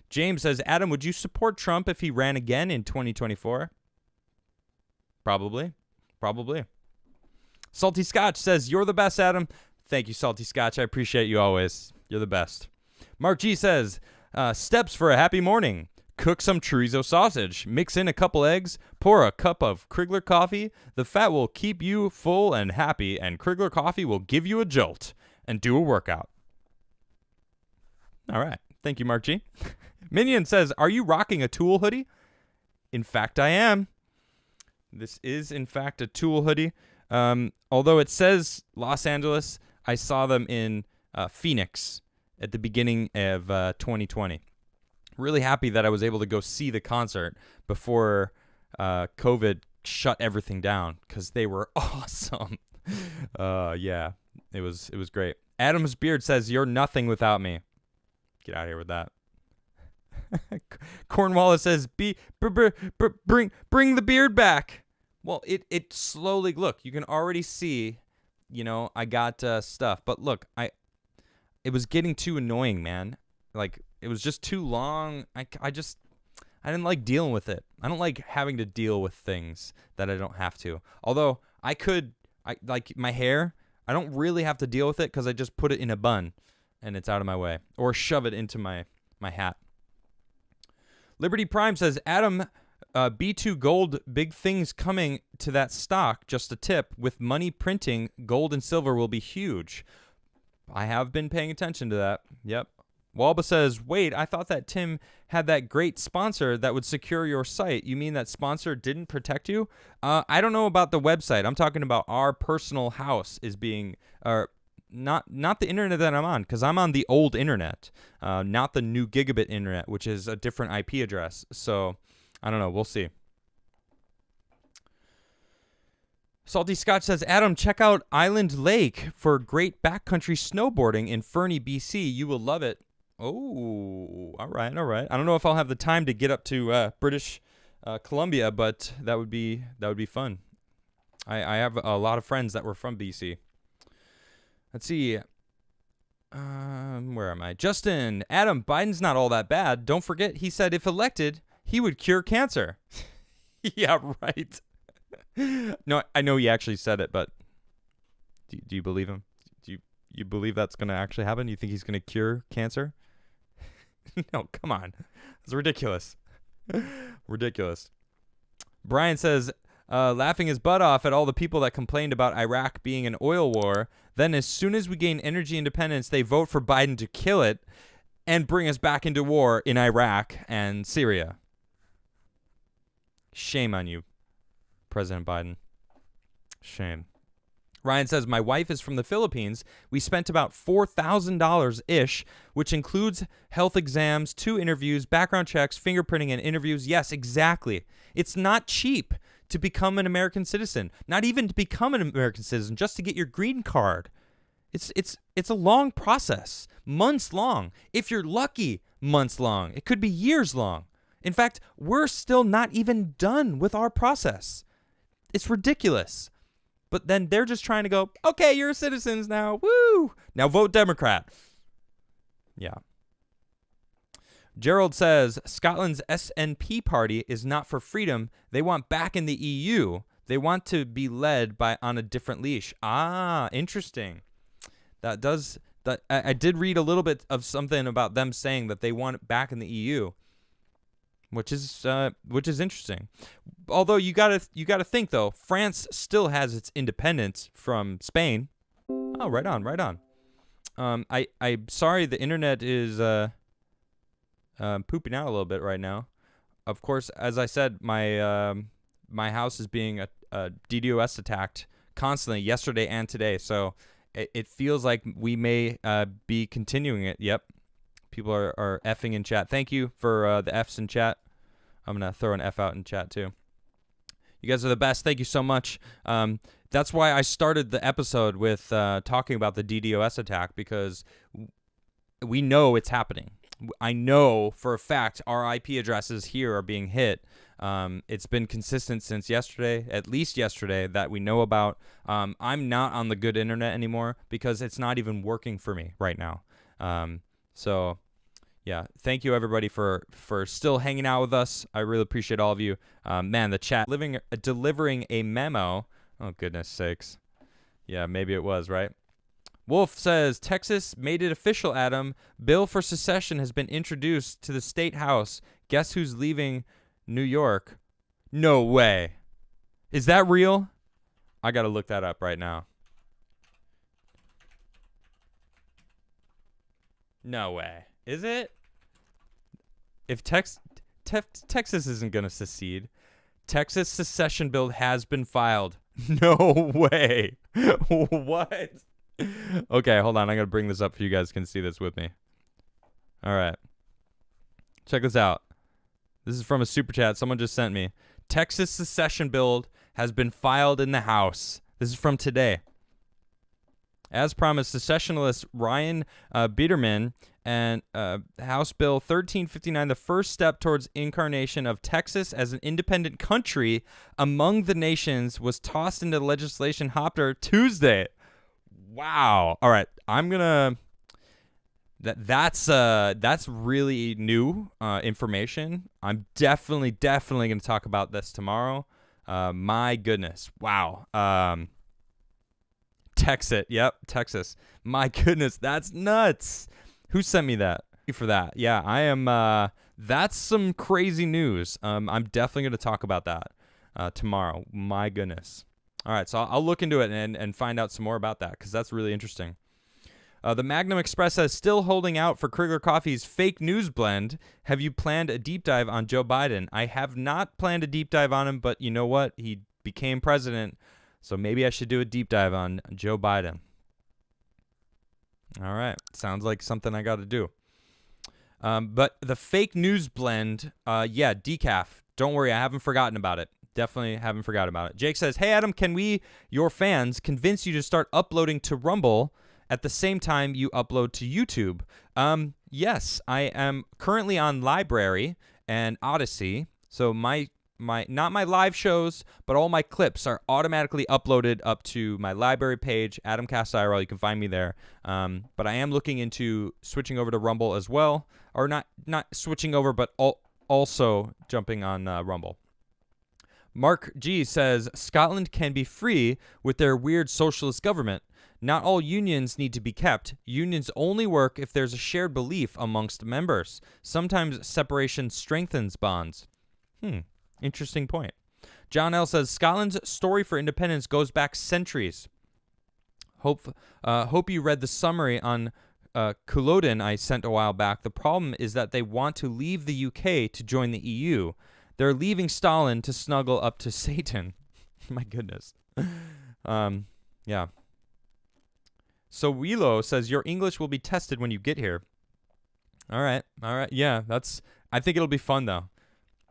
James says, Adam, would you support Trump if he ran again in 2024? Probably. Salty Scotch says, you're the best, Adam. Thank you, Salty Scotch. I appreciate you always. You're the best. Mark G says, steps for a happy morning. Cook some chorizo sausage. Mix in a couple eggs. Pour a cup of Crigler coffee. The fat will keep you full and happy, and Crigler coffee will give you a jolt. And do a workout. All right. Thank you, Mark G. Minion says, are you rocking a Tool hoodie? In fact, I am. This is, in fact, a Tool hoodie. Although it says Los Angeles, I saw them in Phoenix at the beginning of 2020. Really happy that I was able to go see the concert before COVID shut everything down because they were awesome. Yeah, it was great. Adam's Beard says, you're nothing without me. Get out of here with that. Cornwallis says, bring the beard back. Well, it slowly, look, you can already see, I got stuff. But look, it was getting too annoying, man. Like, it was just too long. I didn't like dealing with it. I don't like having to deal with things that I don't have to. Although I like my hair, I don't really have to deal with it because I just put it in a bun and it's out of my way. Or shove it into my hat. Liberty Prime says, Adam, B2 Gold, big things coming to that stock. Just a tip, with money printing, gold and silver will be huge. I have been paying attention to that. Yep. Walba says, wait, I thought that Tim had that great sponsor that would secure your site. You mean that sponsor didn't protect you? I don't know about the website. I'm talking about our personal house is being, not the internet that I'm on, because I'm on the old internet, not the new gigabit internet, which is a different IP address. So, I don't know. We'll see. Salty Scotch says, Adam, check out Island Lake for great backcountry snowboarding in Fernie, BC. You will love it. Oh, all right. I don't know if I'll have the time to get up to British Columbia, but that would be fun. I have a lot of friends that were from BC. Let's see. Where am I? Justin, Adam, Biden's not all that bad. Don't forget, he said if elected, he would cure cancer. Yeah, right. No, I know he actually said it, but do you believe him? Do you believe that's going to actually happen? You think he's going to cure cancer? No, come on. It's ridiculous. Ridiculous. Brian says, laughing his butt off at all the people that complained about Iraq being an oil war. Then as soon as we gain energy independence, they vote for Biden to kill it and bring us back into war in Iraq and Syria. Shame on you, President Biden. Shame. Ryan says, my wife is from the Philippines. We spent about $4,000-ish, which includes health exams, 2 interviews, background checks, fingerprinting, and interviews. Yes, exactly. It's not cheap to become an American citizen. Not even to become an American citizen, just to get your green card. It's a long process, months long. If you're lucky, months long. It could be years long. In fact, we're still not even done with our process. It's ridiculous. But then they're just trying to go, okay, you're citizens now. Woo! Now vote Democrat. Yeah. Gerald says, Scotland's SNP party is not for freedom. They want back in the EU. They want to be led on a different leash. Ah, interesting. I did read a little bit of something about them saying that they want it back in the EU. Which is interesting. Although you gotta think though, France still has its independence from Spain. Oh, right on. I'm sorry the internet is pooping out a little bit right now. Of course, as I said, my house is being DDoS attacked constantly yesterday and today. So it feels like we may be continuing it. Yep. People are effing in chat. Thank you for the Fs in chat. I'm going to throw an F out in chat too. You guys are the best. Thank you so much. That's why I started the episode with talking about the DDoS attack, because we know it's happening. I know for a fact our IP addresses here are being hit. It's been consistent since yesterday, at least yesterday, that we know about. I'm not on the good internet anymore because it's not even working for me right now. So yeah, thank you everybody for still hanging out with us. I really appreciate all of you. Man, the chat delivering a memo. Oh, goodness sakes. Yeah, maybe it was, right? Wolf says, Texas made it official, Adam. Bill for secession has been introduced to the state house. Guess who's leaving New York? No way. Is that real? I got to look that up right now. No way. Is it? If Texas isn't going to secede, Texas secession bill has been filed. No way. What? Okay, hold on. I'm going to bring this up so you guys can see this with me. All right. Check this out. This is from a super chat someone just sent me. Texas secession bill has been filed in the House. This is from today. As promised, secessionalist Ryan Biederman and House Bill 1359, the first step towards incarnation of Texas as an independent country among the nations, was tossed into the legislation hopper Tuesday. Wow. All right. I'm going to... That's really new information. I'm definitely going to talk about this tomorrow. My goodness. Wow. Texas. Yep, Texas. My goodness, that's nuts. Who sent me that? Thank you for that. Yeah, I am. That's some crazy news. I'm definitely going to talk about that tomorrow. My goodness. All right, so I'll look into it and find out some more about that, because that's really interesting. The Magnum Express says, still holding out for Crigler Coffee's fake news blend. Have you planned a deep dive on Joe Biden? I have not planned a deep dive on him, but you know what? He became president, so maybe I should do a deep dive on Joe Biden. All right. Sounds like something I got to do. But the fake news blend, yeah, decaf. Don't worry, I haven't forgotten about it. Definitely haven't forgotten about it. Jake says, hey, Adam, can we, your fans, convince you to start uploading to Rumble at the same time you upload to YouTube? Yes, I am currently on Library and Odyssey. So my not my live shows, but all my clips are automatically uploaded up to my Library page, Adam Cast IRL. You can find me there. But I am looking into switching over to Rumble as well, or not switching over, but also jumping on Rumble. Mark G says, Scotland can be free with their weird socialist government. Not all unions need to be kept. Unions only work if there's a shared belief amongst members. Sometimes separation strengthens bonds. Interesting point. John L. says, Scotland's story for independence goes back centuries. Hope you read the summary on Culloden I sent a while back. The problem is that they want to leave the UK to join the EU. They're leaving Stalin to snuggle up to Satan. My goodness. Yeah. So Wilo says your English will be tested when you get here. All right. Yeah, I think it'll be fun though.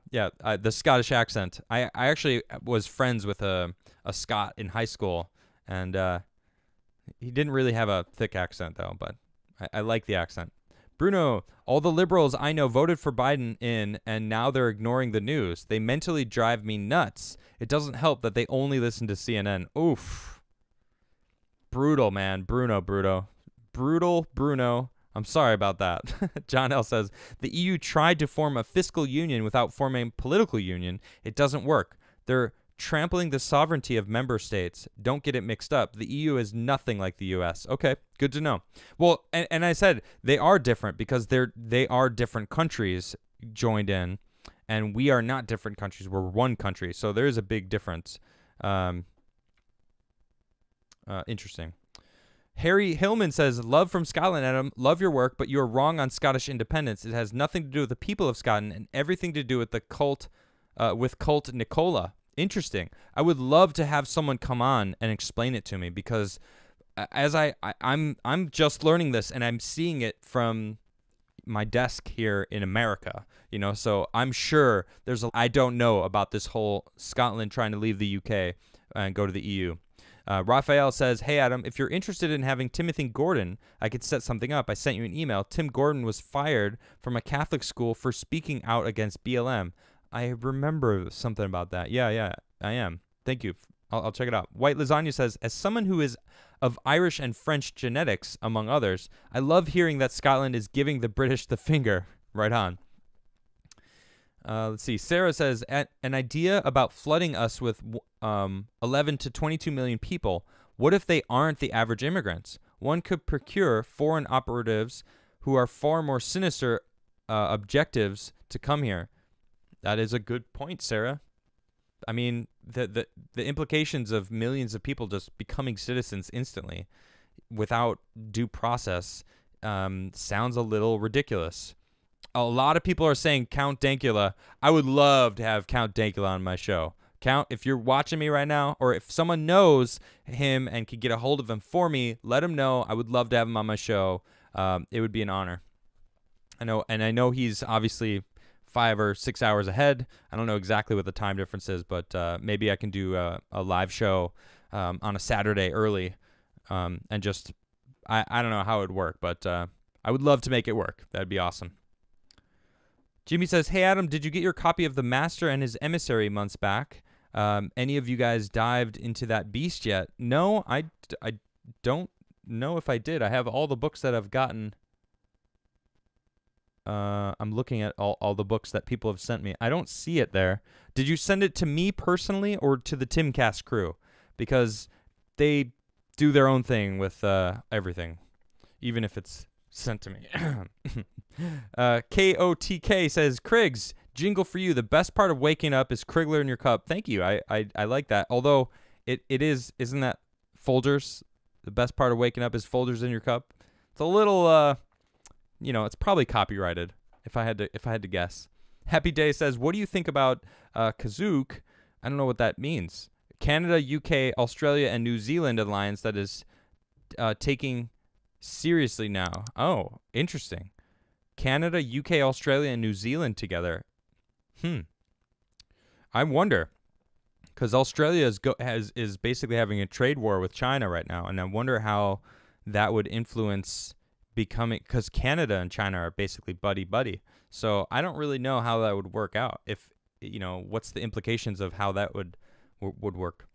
Yeah, the Scottish accent. I actually was friends with a Scot in high school, and he didn't really have a thick accent though, but I like the accent. Bruno, all the liberals I know voted for Biden and now they're ignoring the news. They mentally drive me nuts. It doesn't help that they only listen to CNN. Oof. Brutal, man. Bruno. I'm sorry about that. John L. says, the EU tried to form a fiscal union without forming a political union. It doesn't work. They're trampling the sovereignty of member states. Don't get it mixed up. The EU is nothing like the US. Okay, good to know. Well, and I said they are different because they are different countries joined in, and we are not different countries. We're one country, so there is a big difference. Interesting. Harry Hillman says, love from Scotland, Adam. Love your work, but you're wrong on Scottish independence. It has nothing to do with the people of Scotland and everything to do with the cult Nicola. Interesting. I would love to have someone come on and explain it to me because as I'm just learning this and I'm seeing it from my desk here in America, so I'm sure I don't know about this whole Scotland trying to leave the UK and go to the EU. Raphael says, hey, Adam, if you're interested in having Timothy Gordon, I could set something up. I sent you an email. Tim Gordon was fired from a Catholic school for speaking out against BLM. I remember something about that. Yeah, I am. Thank you. I'll check it out. White Lasagna says, as someone who is of Irish and French genetics, among others, I love hearing that Scotland is giving the British the finger. Right on. Let's see. Sarah says, an idea about flooding us with 11 to 22 million people. What if they aren't the average immigrants? One could procure foreign operatives who are far more sinister objectives to come here. That is a good point, Sarah. I mean, the implications of millions of people just becoming citizens instantly without due process sounds a little ridiculous. A lot of people are saying Count Dankula. I would love to have Count Dankula on my show. Count, if you're watching me right now, or if someone knows him and can get a hold of him for me, let him know. I would love to have him on my show. It would be an honor. I know he's obviously 5 or 6 hours ahead. I don't know exactly what the time difference is, but maybe I can do a live show on a Saturday early, and just I don't know how it would work, but I would love to make it work. That'd be awesome. Jimmy says, hey, Adam, did you get your copy of The Master and His Emissary months back? Any of you guys dived into that beast yet? No, I don't know if I did. I have all the books that I've gotten. I'm looking at all the books that people have sent me. I don't see it there. Did you send it to me personally or to the Timcast crew? Because they do their own thing with everything, even if it's sent to me. KOTK says, Criggs, jingle for you. The best part of waking up is Crigler in your cup. Thank you. I like that. Although isn't that Folgers? The best part of waking up is Folgers in your cup. It's a little it's probably copyrighted if I had to guess. Happy Day says, what do you think about Kazook? I don't know what that means. Canada, UK, Australia, and New Zealand alliance that is taking seriously now. Oh, interesting. Canada, UK, Australia, and New Zealand together. I wonder, because Australia is basically having a trade war with China right now, and I wonder how that would influence becoming, because Canada and China are basically buddy. So I don't really know how that would work out. If what's the implications of how that would work.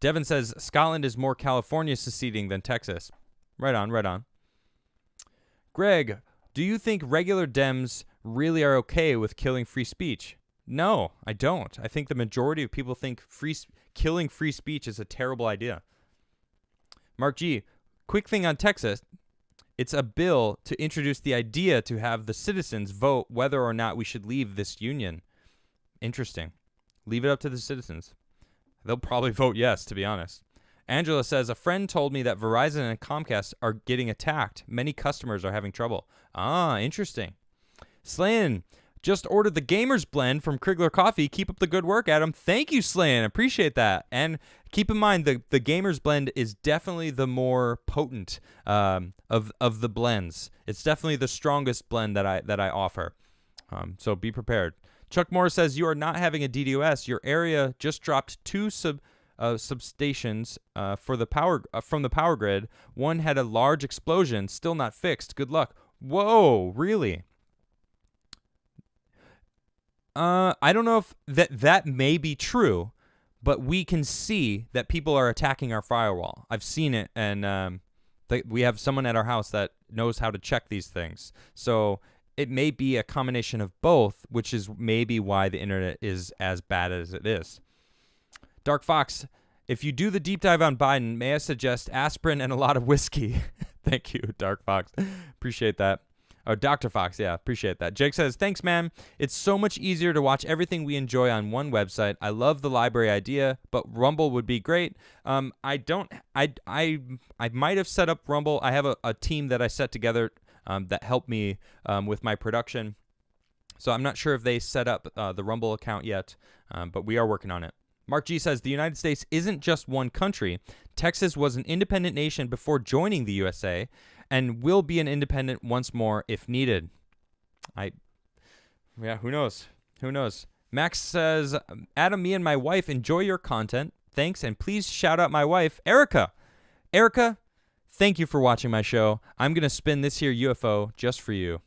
Devin says Scotland is more California seceding than Texas. Right on. Greg, do you think regular Dems really are okay with killing free speech? No, I don't. I think the majority of people think killing free speech is a terrible idea. Mark G, quick thing on Texas. It's a bill to introduce the idea to have the citizens vote whether or not we should leave this union. Interesting. Leave it up to the citizens. They'll probably vote yes, to be honest. Angela says, a friend told me that Verizon and Comcast are getting attacked. Many customers are having trouble. Ah, interesting. Slayin, Just ordered the Gamer's Blend from Crigler Coffee. Keep up the good work, Adam. Thank you, Slan. Appreciate that. And keep in mind, the Gamer's Blend is definitely the more potent of the blends. It's definitely the strongest blend that I offer. So be prepared. Chuck Moore says, you are not having a DDoS. Your area just dropped 2 substations from the power grid. One had a large explosion, still not fixed. Good luck. Whoa, really? I don't know if that may be true, but we can see that people are attacking our firewall. I've seen it, and we have someone at our house that knows how to check these things. So it may be a combination of both, which is maybe why the internet is as bad as it is. Dark Fox, if you do the deep dive on Biden, may I suggest aspirin and a lot of whiskey? Thank you, Dark Fox. Appreciate that. Oh, Dr. Fox, yeah, appreciate that. Jake says, thanks, man. It's so much easier to watch everything we enjoy on one website. I love the library idea, but Rumble would be great. I might have set up Rumble. I have a team that I set together that helped me with my production. So I'm not sure if they set up the Rumble account yet, but we are working on it. Mark G says, the United States isn't just one country. Texas was an independent nation before joining the USA and will be an independent once more if needed. Yeah, who knows? Who knows? Max says, Adam, me and my wife enjoy your content. Thanks, and please shout out my wife, Erica. Erica, thank you for watching my show. I'm going to spin this here UFO just for you.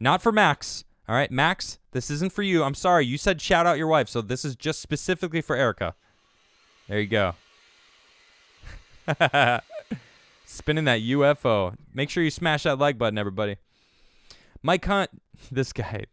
Not for Max. All right, Max, this isn't for you. I'm sorry. You said shout out your wife, so this is just specifically for Erica. There you go. Spinning that UFO. Make sure you smash that like button, everybody. Mike Hunt, this guy.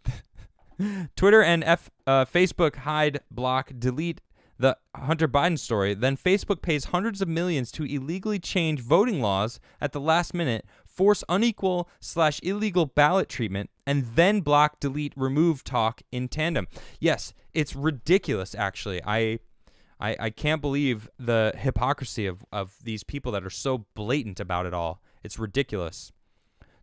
Twitter and Facebook hide, block, delete the Hunter Biden story. Then Facebook pays hundreds of millions to illegally change voting laws at the last minute, force unequal/illegal ballot treatment, and then block, delete, remove talk in tandem. Yes, it's ridiculous, actually. I can't believe the hypocrisy of these people that are so blatant about it all. It's ridiculous.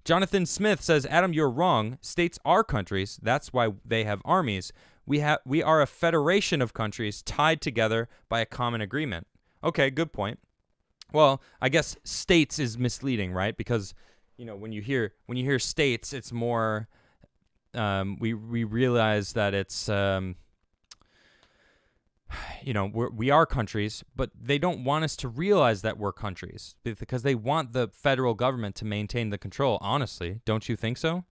Jonathan Smith says, Adam, you're wrong. States are countries. That's why they have armies. We are a federation of countries tied together by a common agreement. Okay, good point. Well, I guess states is misleading, right? Because, you know, when you hear states, it's more we realize that it's you know, we are countries, but they don't want us to realize that we're countries because they want the federal government to maintain the control. Honestly, don't you think so?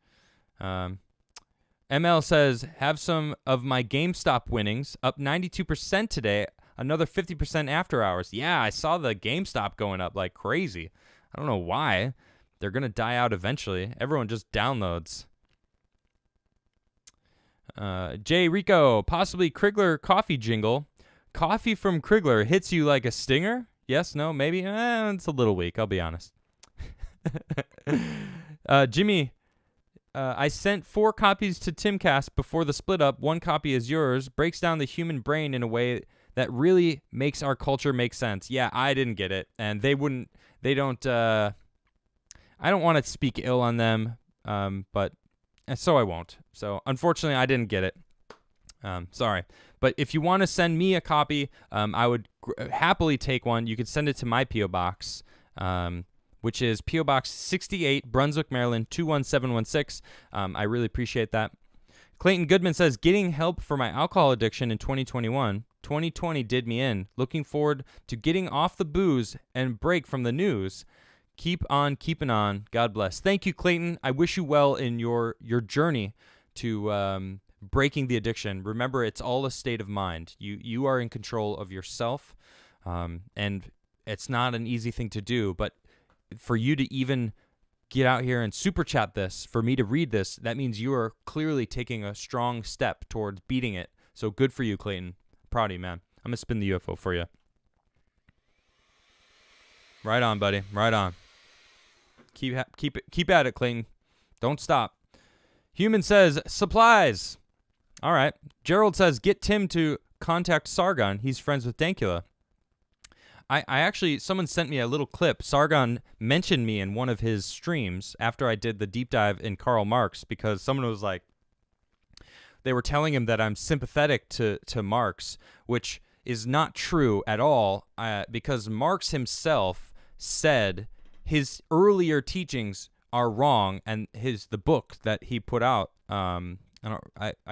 ML says, have some of my GameStop winnings, up 92% today, another 50% after hours. Yeah, I saw the GameStop going up like crazy. I don't know why. They're going to die out eventually. Everyone just downloads. Jay Rico, possibly Crigler coffee jingle. Coffee from Crigler hits you like a stinger? Yes, no, maybe? It's a little weak, I'll be honest. Jimmy, I sent 4 copies to Timcast before the split up. 1 copy is yours. Breaks down the human brain in a way that really makes our culture make sense. Yeah, I didn't get it. And I don't want to speak ill on them, but so I won't. So unfortunately, I didn't get it. Sorry. But if you want to send me a copy, I would happily take one. You could send it to my P.O. Box, which is P.O. Box 68, Brunswick, Maryland, 21716. I really appreciate that. Clayton Goodman says, getting help for my alcohol addiction in 2021. 2020 did me in. Looking forward to getting off the booze and break from the news. Keep on keeping on. God bless. Thank you, Clayton. I wish you well in your journey to breaking the addiction. Remember, it's all a state of mind. You are in control of yourself, and it's not an easy thing to do. But for you to even get out here and super chat this, for me to read this, that means you are clearly taking a strong step towards beating it. So good for you, Clayton. Proud of you, man. I'm gonna spin the UFO for you. Right on, buddy. Right on. Keep at it, Clayton. Don't stop. Human says, supplies. All right. Gerald says, get Tim to contact Sargon. He's friends with Dankula. I actually, someone sent me a little clip. Sargon mentioned me in one of his streams after I did the deep dive in Karl Marx, because someone was like, they were telling him that I'm sympathetic to Marx, which is not true at all, because Marx himself said his earlier teachings are wrong, and the book that he put out, I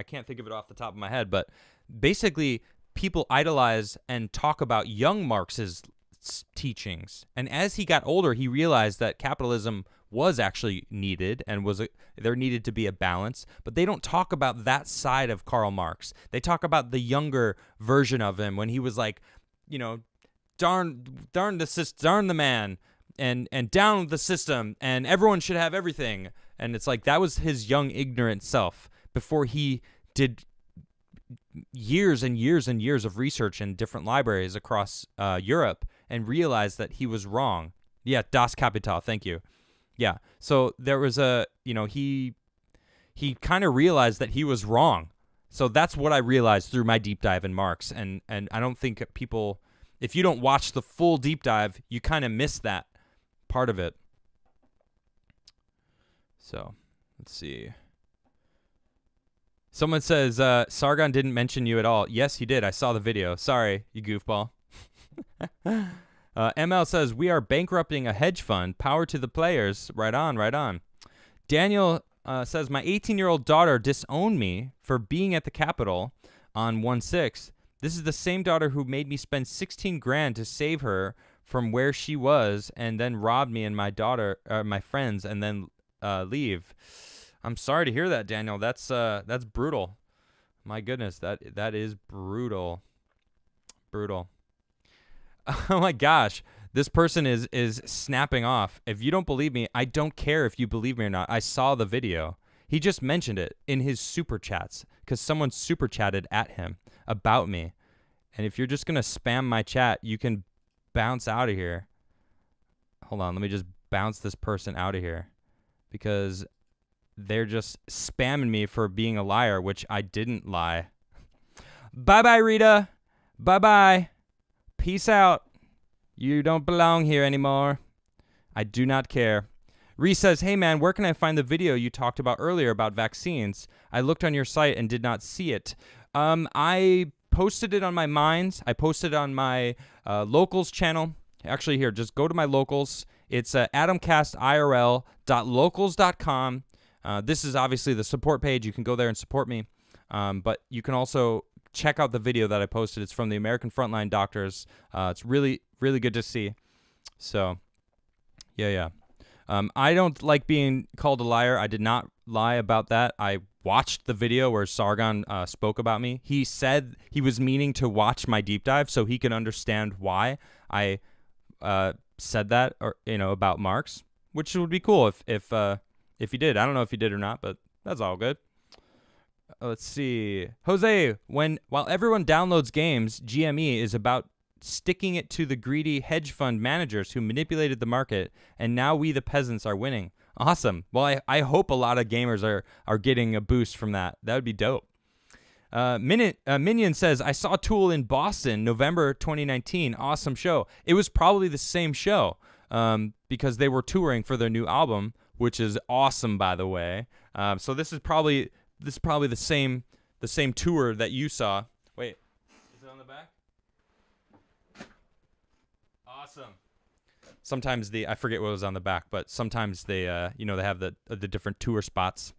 can't think of it off the top of my head, but basically people idolize and talk about young Marx's teachings, and as he got older, he realized that capitalism was actually needed and there needed to be a balance, but they don't talk about that side of Karl Marx. They talk about the younger version of him when he was like, darn the man, and down the system, and everyone should have everything. And it's like that was his young, ignorant self before he did years and years and years of research in different libraries across Europe and realized that he was wrong. Yeah, Das Kapital, thank you. Yeah, so there was he kind of realized that he was wrong. So that's what I realized through my deep dive in Marx. And I don't think people, if you don't watch the full deep dive, you kind of miss that part of it. So let's see. Someone says, Sargon didn't mention you at all. Yes, he did. I saw the video. Sorry, you goofball. ML says, we are bankrupting a hedge fund. Power to the players. Right on, right on. Daniel says, my 18-year-old daughter disowned me for being at the Capitol on 1/6. This is the same daughter who made me spend 16 grand to save her from where she was and then robbed me and my friends and then leave. I'm sorry to hear that, Daniel. That's brutal. My goodness, that is brutal. Brutal. Oh my gosh, this person is snapping off. If you don't believe me, I don't care if you believe me or not. I saw the video. He just mentioned it in his super chats because someone super chatted at him about me. And if you're just going to spam my chat, you can bounce out of here. Hold on, let me just bounce this person out of here because they're just spamming me for being a liar, which I didn't lie. Bye-bye, Rita. Bye-bye. Peace out. You don't belong here anymore. I do not care. Reese says, hey man, where can I find the video you talked about earlier about vaccines? I looked on your site and did not see it. I posted it on my Minds. I posted it on my Locals channel. Actually, here, just go to my Locals. It's adamcastirl.locals.com. This is obviously the support page. You can go there and support me. But you can also check out the video that I posted. It's from the American Frontline Doctors. It's really, really good to see. So, yeah. I don't like being called a liar. I did not lie about that. I watched the video where Sargon spoke about me. He said he was meaning to watch my deep dive so he can understand why I said that, or about Marx, which would be cool if he did. I don't know if he did or not, but that's all good. Let's see. Jose, while everyone downloads games, GME is about sticking it to the greedy hedge fund managers who manipulated the market, and now we the peasants are winning. Awesome. Well, I hope a lot of gamers are getting a boost from that. That would be dope. Minion says, I saw Tool in Boston, November 2019. Awesome show. It was probably the same show because they were touring for their new album, which is awesome, by the way. So this is probably the same tour that you saw. Wait, is it on the back? Awesome. Sometimes I forget what was on the back, but sometimes they they have the different tour spots.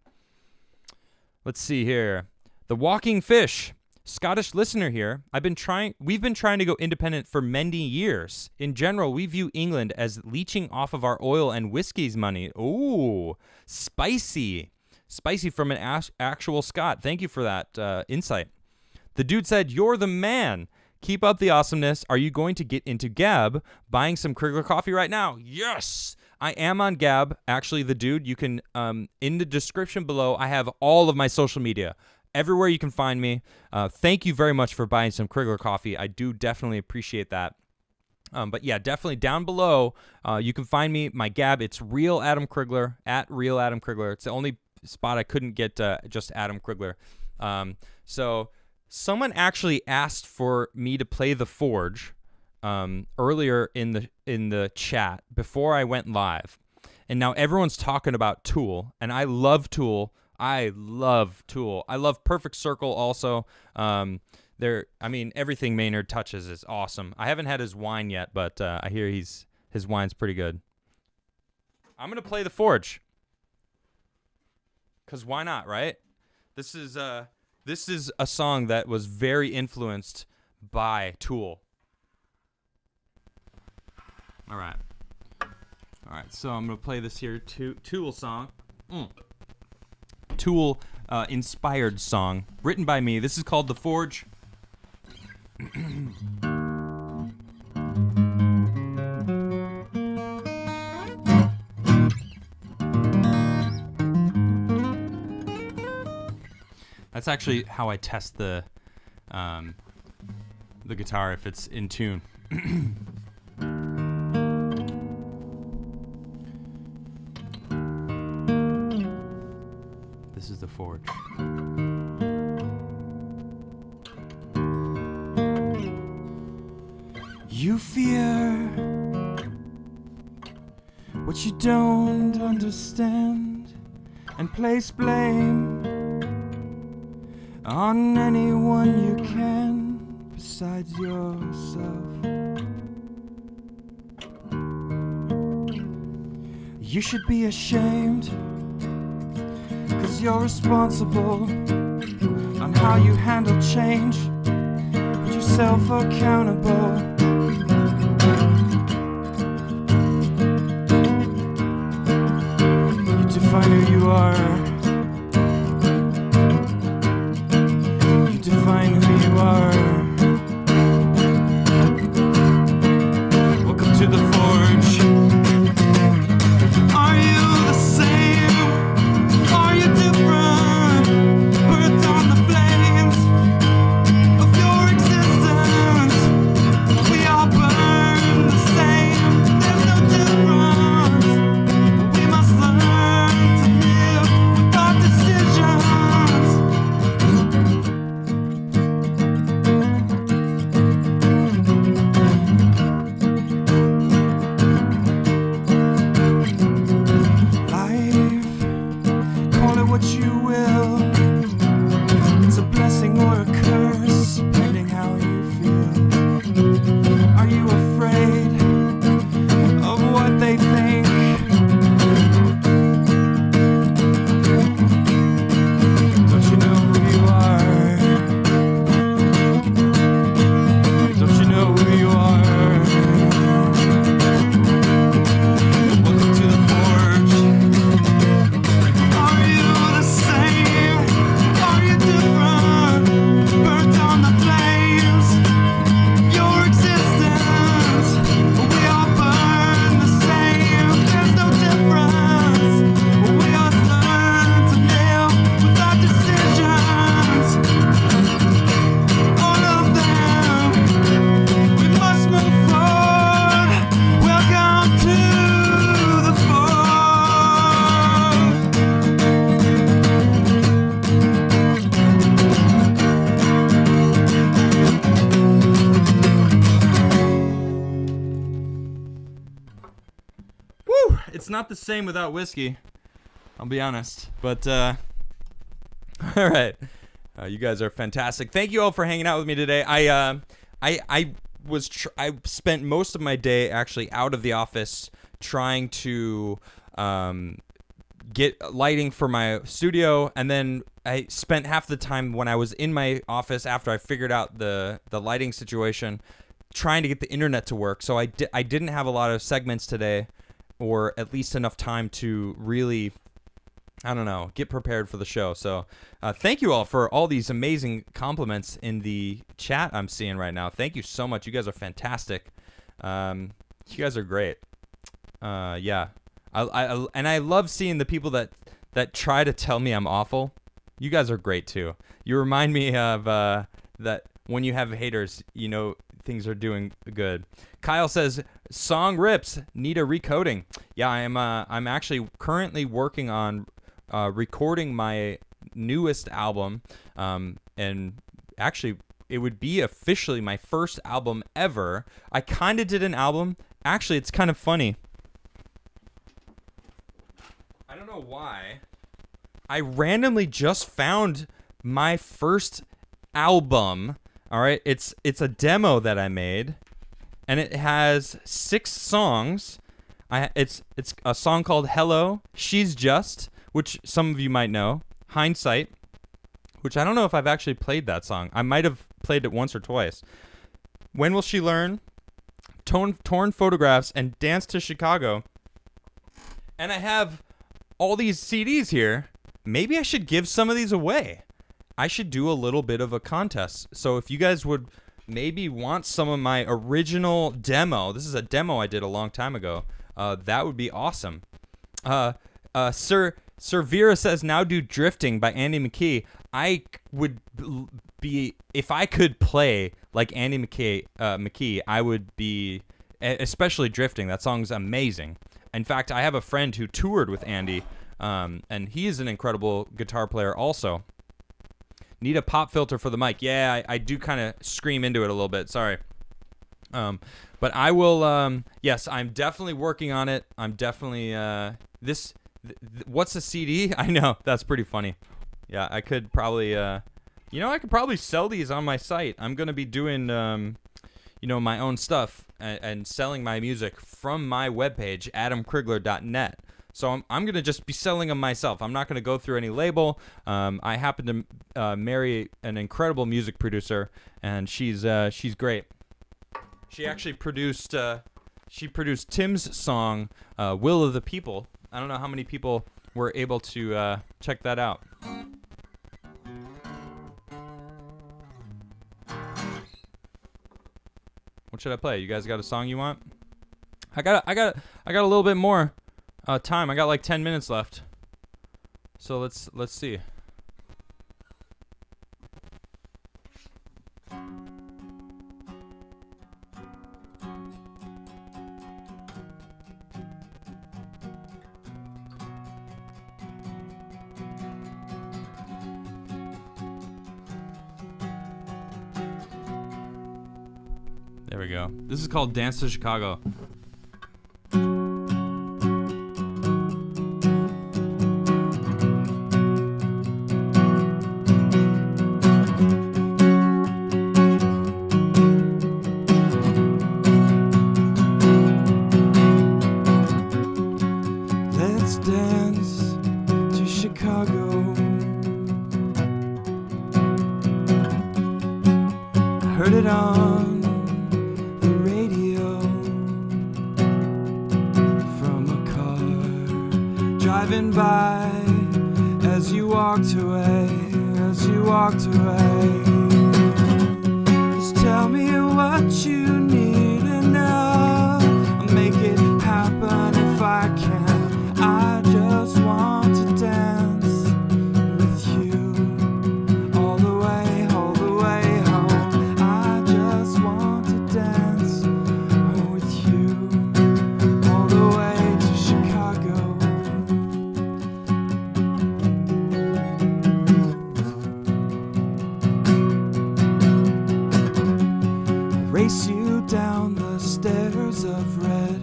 Let's see here. The Walking Fish, Scottish listener here. We've been trying to go independent for many years. In general, we view England as leeching off of our oil and whiskey's money. Ooh, spicy. Spicy from an actual Scot. Thank you for that insight. The dude said, you're the man. Keep up the awesomeness. Are you going to get into Gab buying some Crigler coffee right now? Yes, I am on Gab. Actually, the dude, you can, in the description below, I have all of my social media. Everywhere you can find me. Thank you very much for buying some Crigler coffee. I do definitely appreciate that. But yeah, definitely down below, you can find me, my Gab. It's Real Adam Crigler, at Real Adam Crigler. It's the only spot I couldn't get just Adam Crigler. So someone actually asked for me to play The Forge earlier in the chat before I went live, and now everyone's talking about Tool, and I love Tool. I love Tool. I love Perfect Circle also. Everything Maynard touches is awesome. I haven't had his wine yet, but I hear his wine's pretty good. I'm going to play The Forge. Because why not, right? This is a song that was very influenced by Tool. All right, so I'm going to play this here Tool song. Tool inspired song, written by me. This is called The Forge. That's actually how I test the guitar, if it's in tune. This is The Forge. You fear what you don't understand and place blame on anyone you can besides yourself. You should be ashamed, 'cause you're responsible on how you handle change. Put yourself accountable. You define who you are. You define who you are. Welcome to The Forge. Are you the same? Are you different? Burnt on the flames of your existence. We all burn the same. There's no difference. We must learn to live with our decisions. Life, call it what you will. It's a blessing or a curse, depending how you feel. Are you afraid of what they think? Don't you know who you are? Don't you know who you are? Welcome to The Forge. Are you the same? Are you different? Burnt on the flames of your existence. We all burn the same. There's no difference. We all learn to live with our decisions. All of them. We must move forward. Welcome to The Forge. Woo! It's not the same without whiskey. I'll be honest. But, all right. You guys are fantastic. Thank you all for hanging out with me today. I spent most of my day actually out of the office trying to get lighting for my studio, and then I spent half the time when I was in my office after I figured out the lighting situation trying to get the internet to work. So I didn't have a lot of segments today, or at least enough time to really, I don't know, get prepared for the show. So thank you all for all these amazing compliments in the chat I'm seeing right now. Thank you so much. You guys are fantastic. You guys are great. Yeah. I love seeing the people that try to tell me I'm awful. You guys are great too. You remind me of that when you have haters, you know things are doing good. Kyle says, song rips, need a recoding. Yeah, I'm actually currently working on recording my newest album, and actually it would be officially my first album ever. I kind of did an album. Actually, it's kind of funny. I don't know why. I randomly just found my first album. All right, it's a demo that I made, and it has 6 songs. It's a song called "Hello, She's Just," which some of you might know. "Hindsight," which I don't know if I've actually played that song. I might have played it once or twice. "When Will She Learn?" Torn Photographs, and "Dance to Chicago." And I have all these CDs here. Maybe I should give some of these away. I should do a little bit of a contest. So if you guys would maybe want some of my original demo, this is a demo I did a long time ago, that would be awesome. Sir Vera says, now do Drifting by Andy McKee. I would be, if I could play like Andy McKee, I would be, especially Drifting. That song's amazing. In fact, I have a friend who toured with Andy, and he is an incredible guitar player also. Need a pop filter for the mic. Yeah, I do kind of scream into it a little bit. Sorry. But I will, yes, I'm definitely working on it. I'm definitely, what's a CD? I know, that's pretty funny. Yeah, I could probably, I could probably sell these on my site. I'm going to be doing, my own stuff and selling my music from my webpage, adamcrigler.net. So I'm going to just be selling them myself. I'm not going to go through any label. I happen to marry an incredible music producer, and she's great. She actually produced Tim's song, "Will of the People." I don't know how many people were able to check that out. What should I play? You guys got a song you want? I got a little bit more time. I got like 10 minutes left. So let's see. There we go. This is called "Dance to Chicago." Let's dance to Chicago. I heard it on driving by as you walked away, Just tell me what you need and I'll make it happen if I can. I just want to dance with you all the way home. I just want to dance with you all the way to Chicago. Race you down the stairs of red.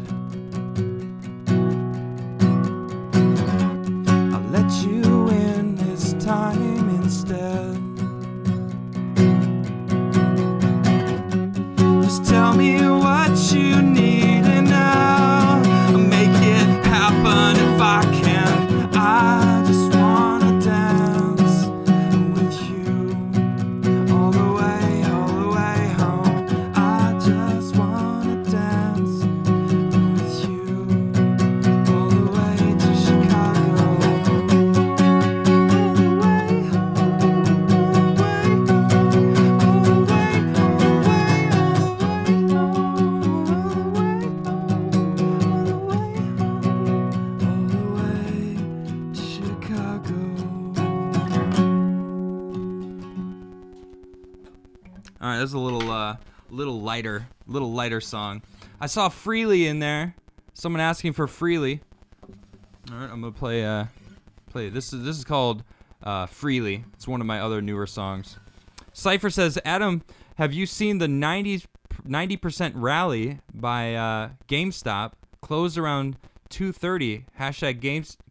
I'll let you in this time instead. Just tell me what you need and I'll make it happen if I can. I just wanna dance with you all the way home. I just wanna dance with you all the way to Chicago. All right, that's a little lighter song. I saw Freely in there. Someone asking for Freely. All right, I'm gonna play. This is called Freely. It's one of my other newer songs. Cypher says, Adam, have you seen the 90% rally by GameStop? Closed around 2:30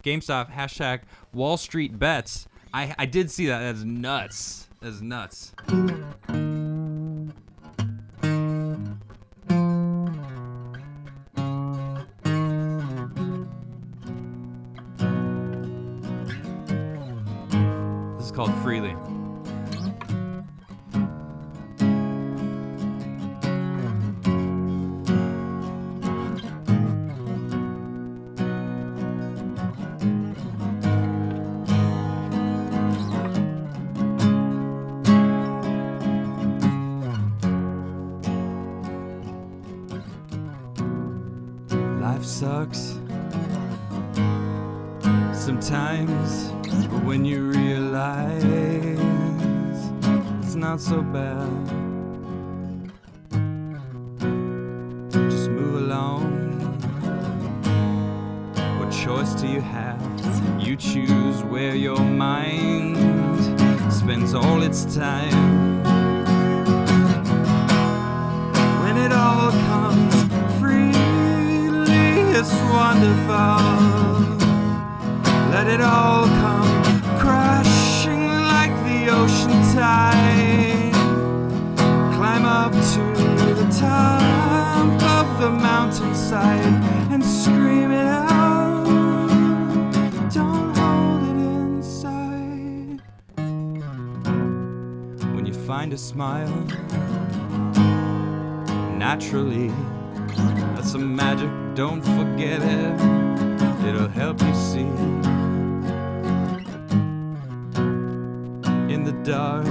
GameStop Wall Street bets. I did see that. That's nuts. That's nuts. This is called Freely. Life sucks sometimes, but when you realize it's not so bad, just move along. What choice do you have? You choose where your mind spends all its time. When it all comes free, it's wonderful. Let it all come crashing like the ocean tide. Climb up to the top of the mountainside and scream it out. Don't hold it inside. When you find a smile, naturally, that's some magic, don't forget it. It'll help you see. In the dark,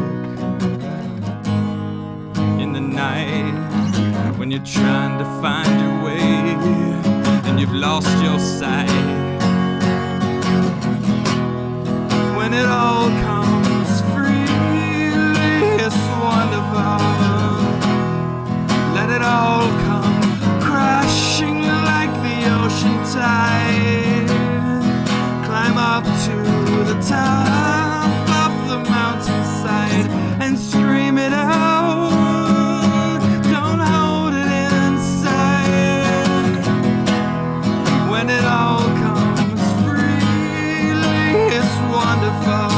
in the night, when you're trying to find your way and you've lost your sight. When it all comes freely, it's wonderful. Let it all come crashing like the ocean tide. Climb up to the top of the mountainside and scream it out. Don't hold it inside. When it all comes freely, it's wonderful.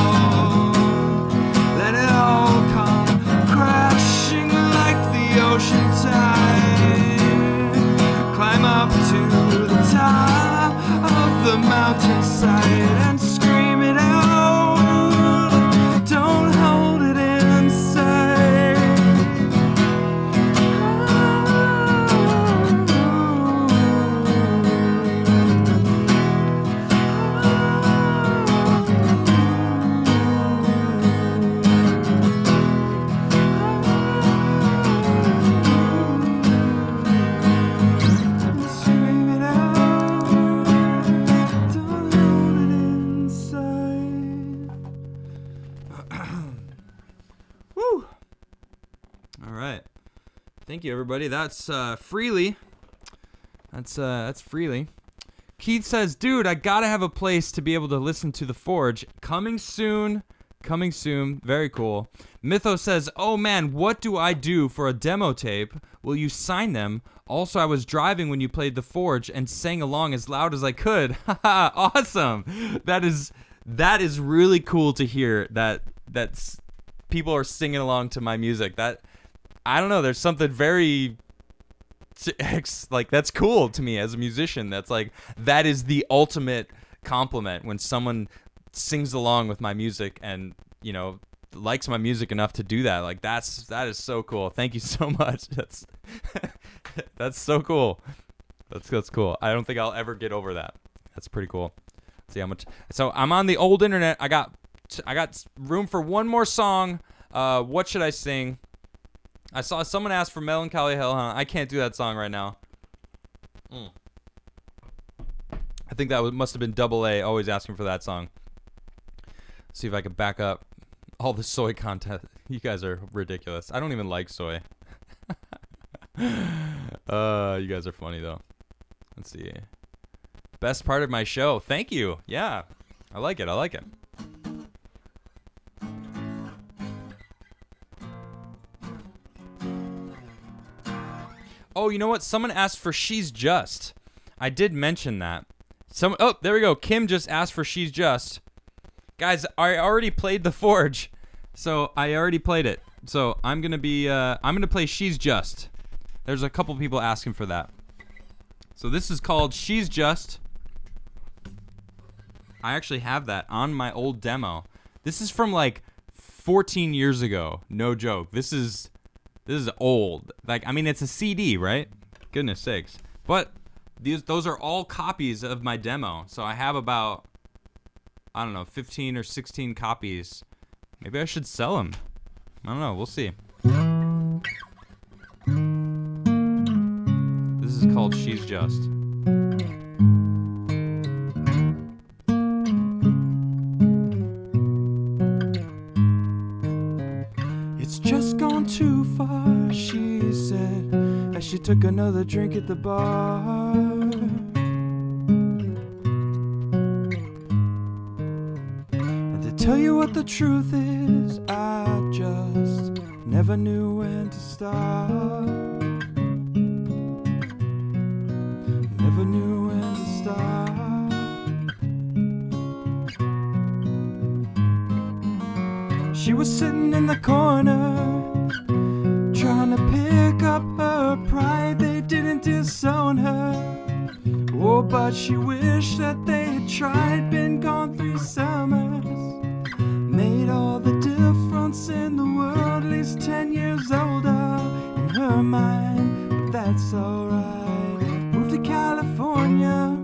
Let it all come crashing like the ocean tide. Climb up to the top of the mountainside and scream it out. Don't hold it inside. Scream it out. Don't hold it inside. Woo! All right. Thank you, everybody. That's Freely. That's Freely. Keith says, dude, I gotta have a place to be able to listen to The Forge. Coming soon. Coming soon. Very cool. Mytho says, oh man, what do I do for a demo tape? Will you sign them? Also, I was driving when you played The Forge and sang along as loud as I could. Haha, awesome. That is really cool to hear that's people are singing along to my music. That, I don't know, there's something very like that's cool to me as a musician. That's like, that is the ultimate compliment when someone sings along with my music and, you know, likes my music enough to do that. Like that is so cool. Thank you so much. That's so cool. That's cool. I don't think I'll ever get over that. That's pretty cool. See how much. So I'm on the old internet. I got room for one more song. What should I sing? I saw someone ask for Melancholy Hellhound. I can't do that song right now. I think that must have been Double A always asking for that song. See if I can back up all the soy content. You guys are ridiculous. I don't even like soy. You guys are funny though. Let's see. Best part of my show. Thank you. Yeah. I like it. Oh, you know what? Someone asked for She's Just. I did mention that. Oh, there we go. Kim just asked for She's Just. Guys, I already played The Forge. So I already played it. So I'm going to play She's Just. There's a couple people asking for that. So this is called She's Just. I actually have that on my old demo. This is from like 14 years ago. No joke. This is old. Like, I mean, it's a CD, right? Goodness sakes. But those are all copies of my demo. So I have about, I don't know, 15 or 16 copies. Maybe I should sell them. I don't know. We'll see. This is called She's Just. It's just gone too far, she said, as she took another drink at the bar. And to tell you what the truth is, I just never knew when to stop. Never knew when to stop. She was sitting in the corner, trying to pick up her pride. They didn't disown her. Oh, but she wished that they had tried. Been gone 3 summers, made all the difference in the world. At least 10 years older in her mind, but that's alright. Moved to California,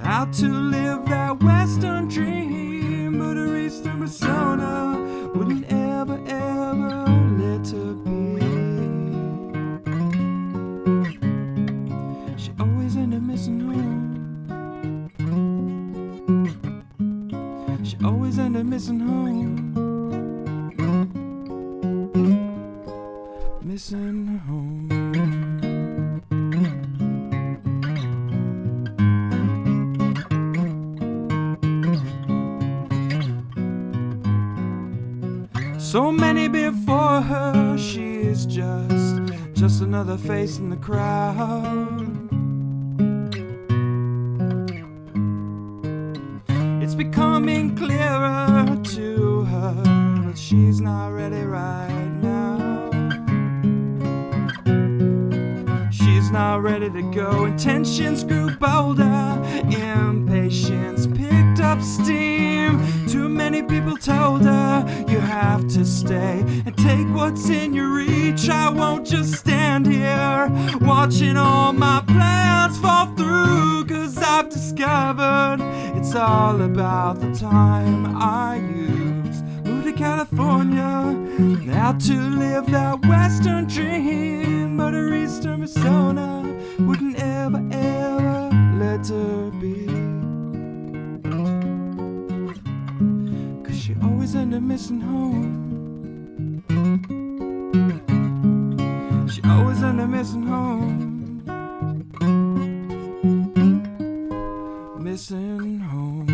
out to live that Western dream, but her Eastern persona wouldn't ever, ever let her be. She always ended missing home. She always ended missing home. Missing home. So many before her, she's just another face in the crowd. It's becoming clearer to her, but she's not ready right now. She's not ready to go, and tensions grew bolder. Impatience picked up steam. Too many people told her, you have to stay and take what's in your reach. I won't just stand here watching all my plans fall through, 'cause I've discovered it's all about the time I use. Moved to California, out to live that Western dream, but her Eastern persona wouldn't ever, ever let her be. She always ended missing home. She always ended missing home. Missing home.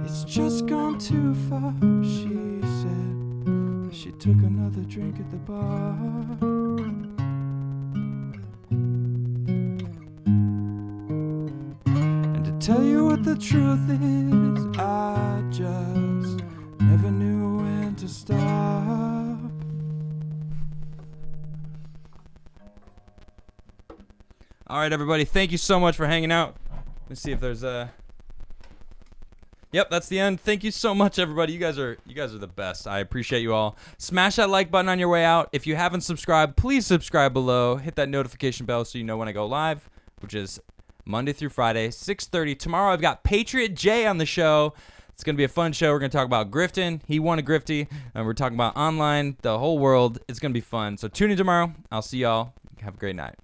It's just gone too far, she said. She took another drink at the bar. And to tell you what the truth is, I just never knew when to stop. All right, everybody. Thank you so much for hanging out. Let's see if there's a... Yep, that's the end. Thank you so much, everybody. You guys are the best. I appreciate you all. Smash that like button on your way out. If you haven't subscribed, please subscribe below. Hit that notification bell so you know when I go live, which is Monday through Friday, 6:30. Tomorrow I've got Patriot Jay on the show. It's going to be a fun show. We're going to talk about grifting. He won a grifty. And we're talking about online, the whole world. It's going to be fun. So tune in tomorrow. I'll see y'all. Have a great night.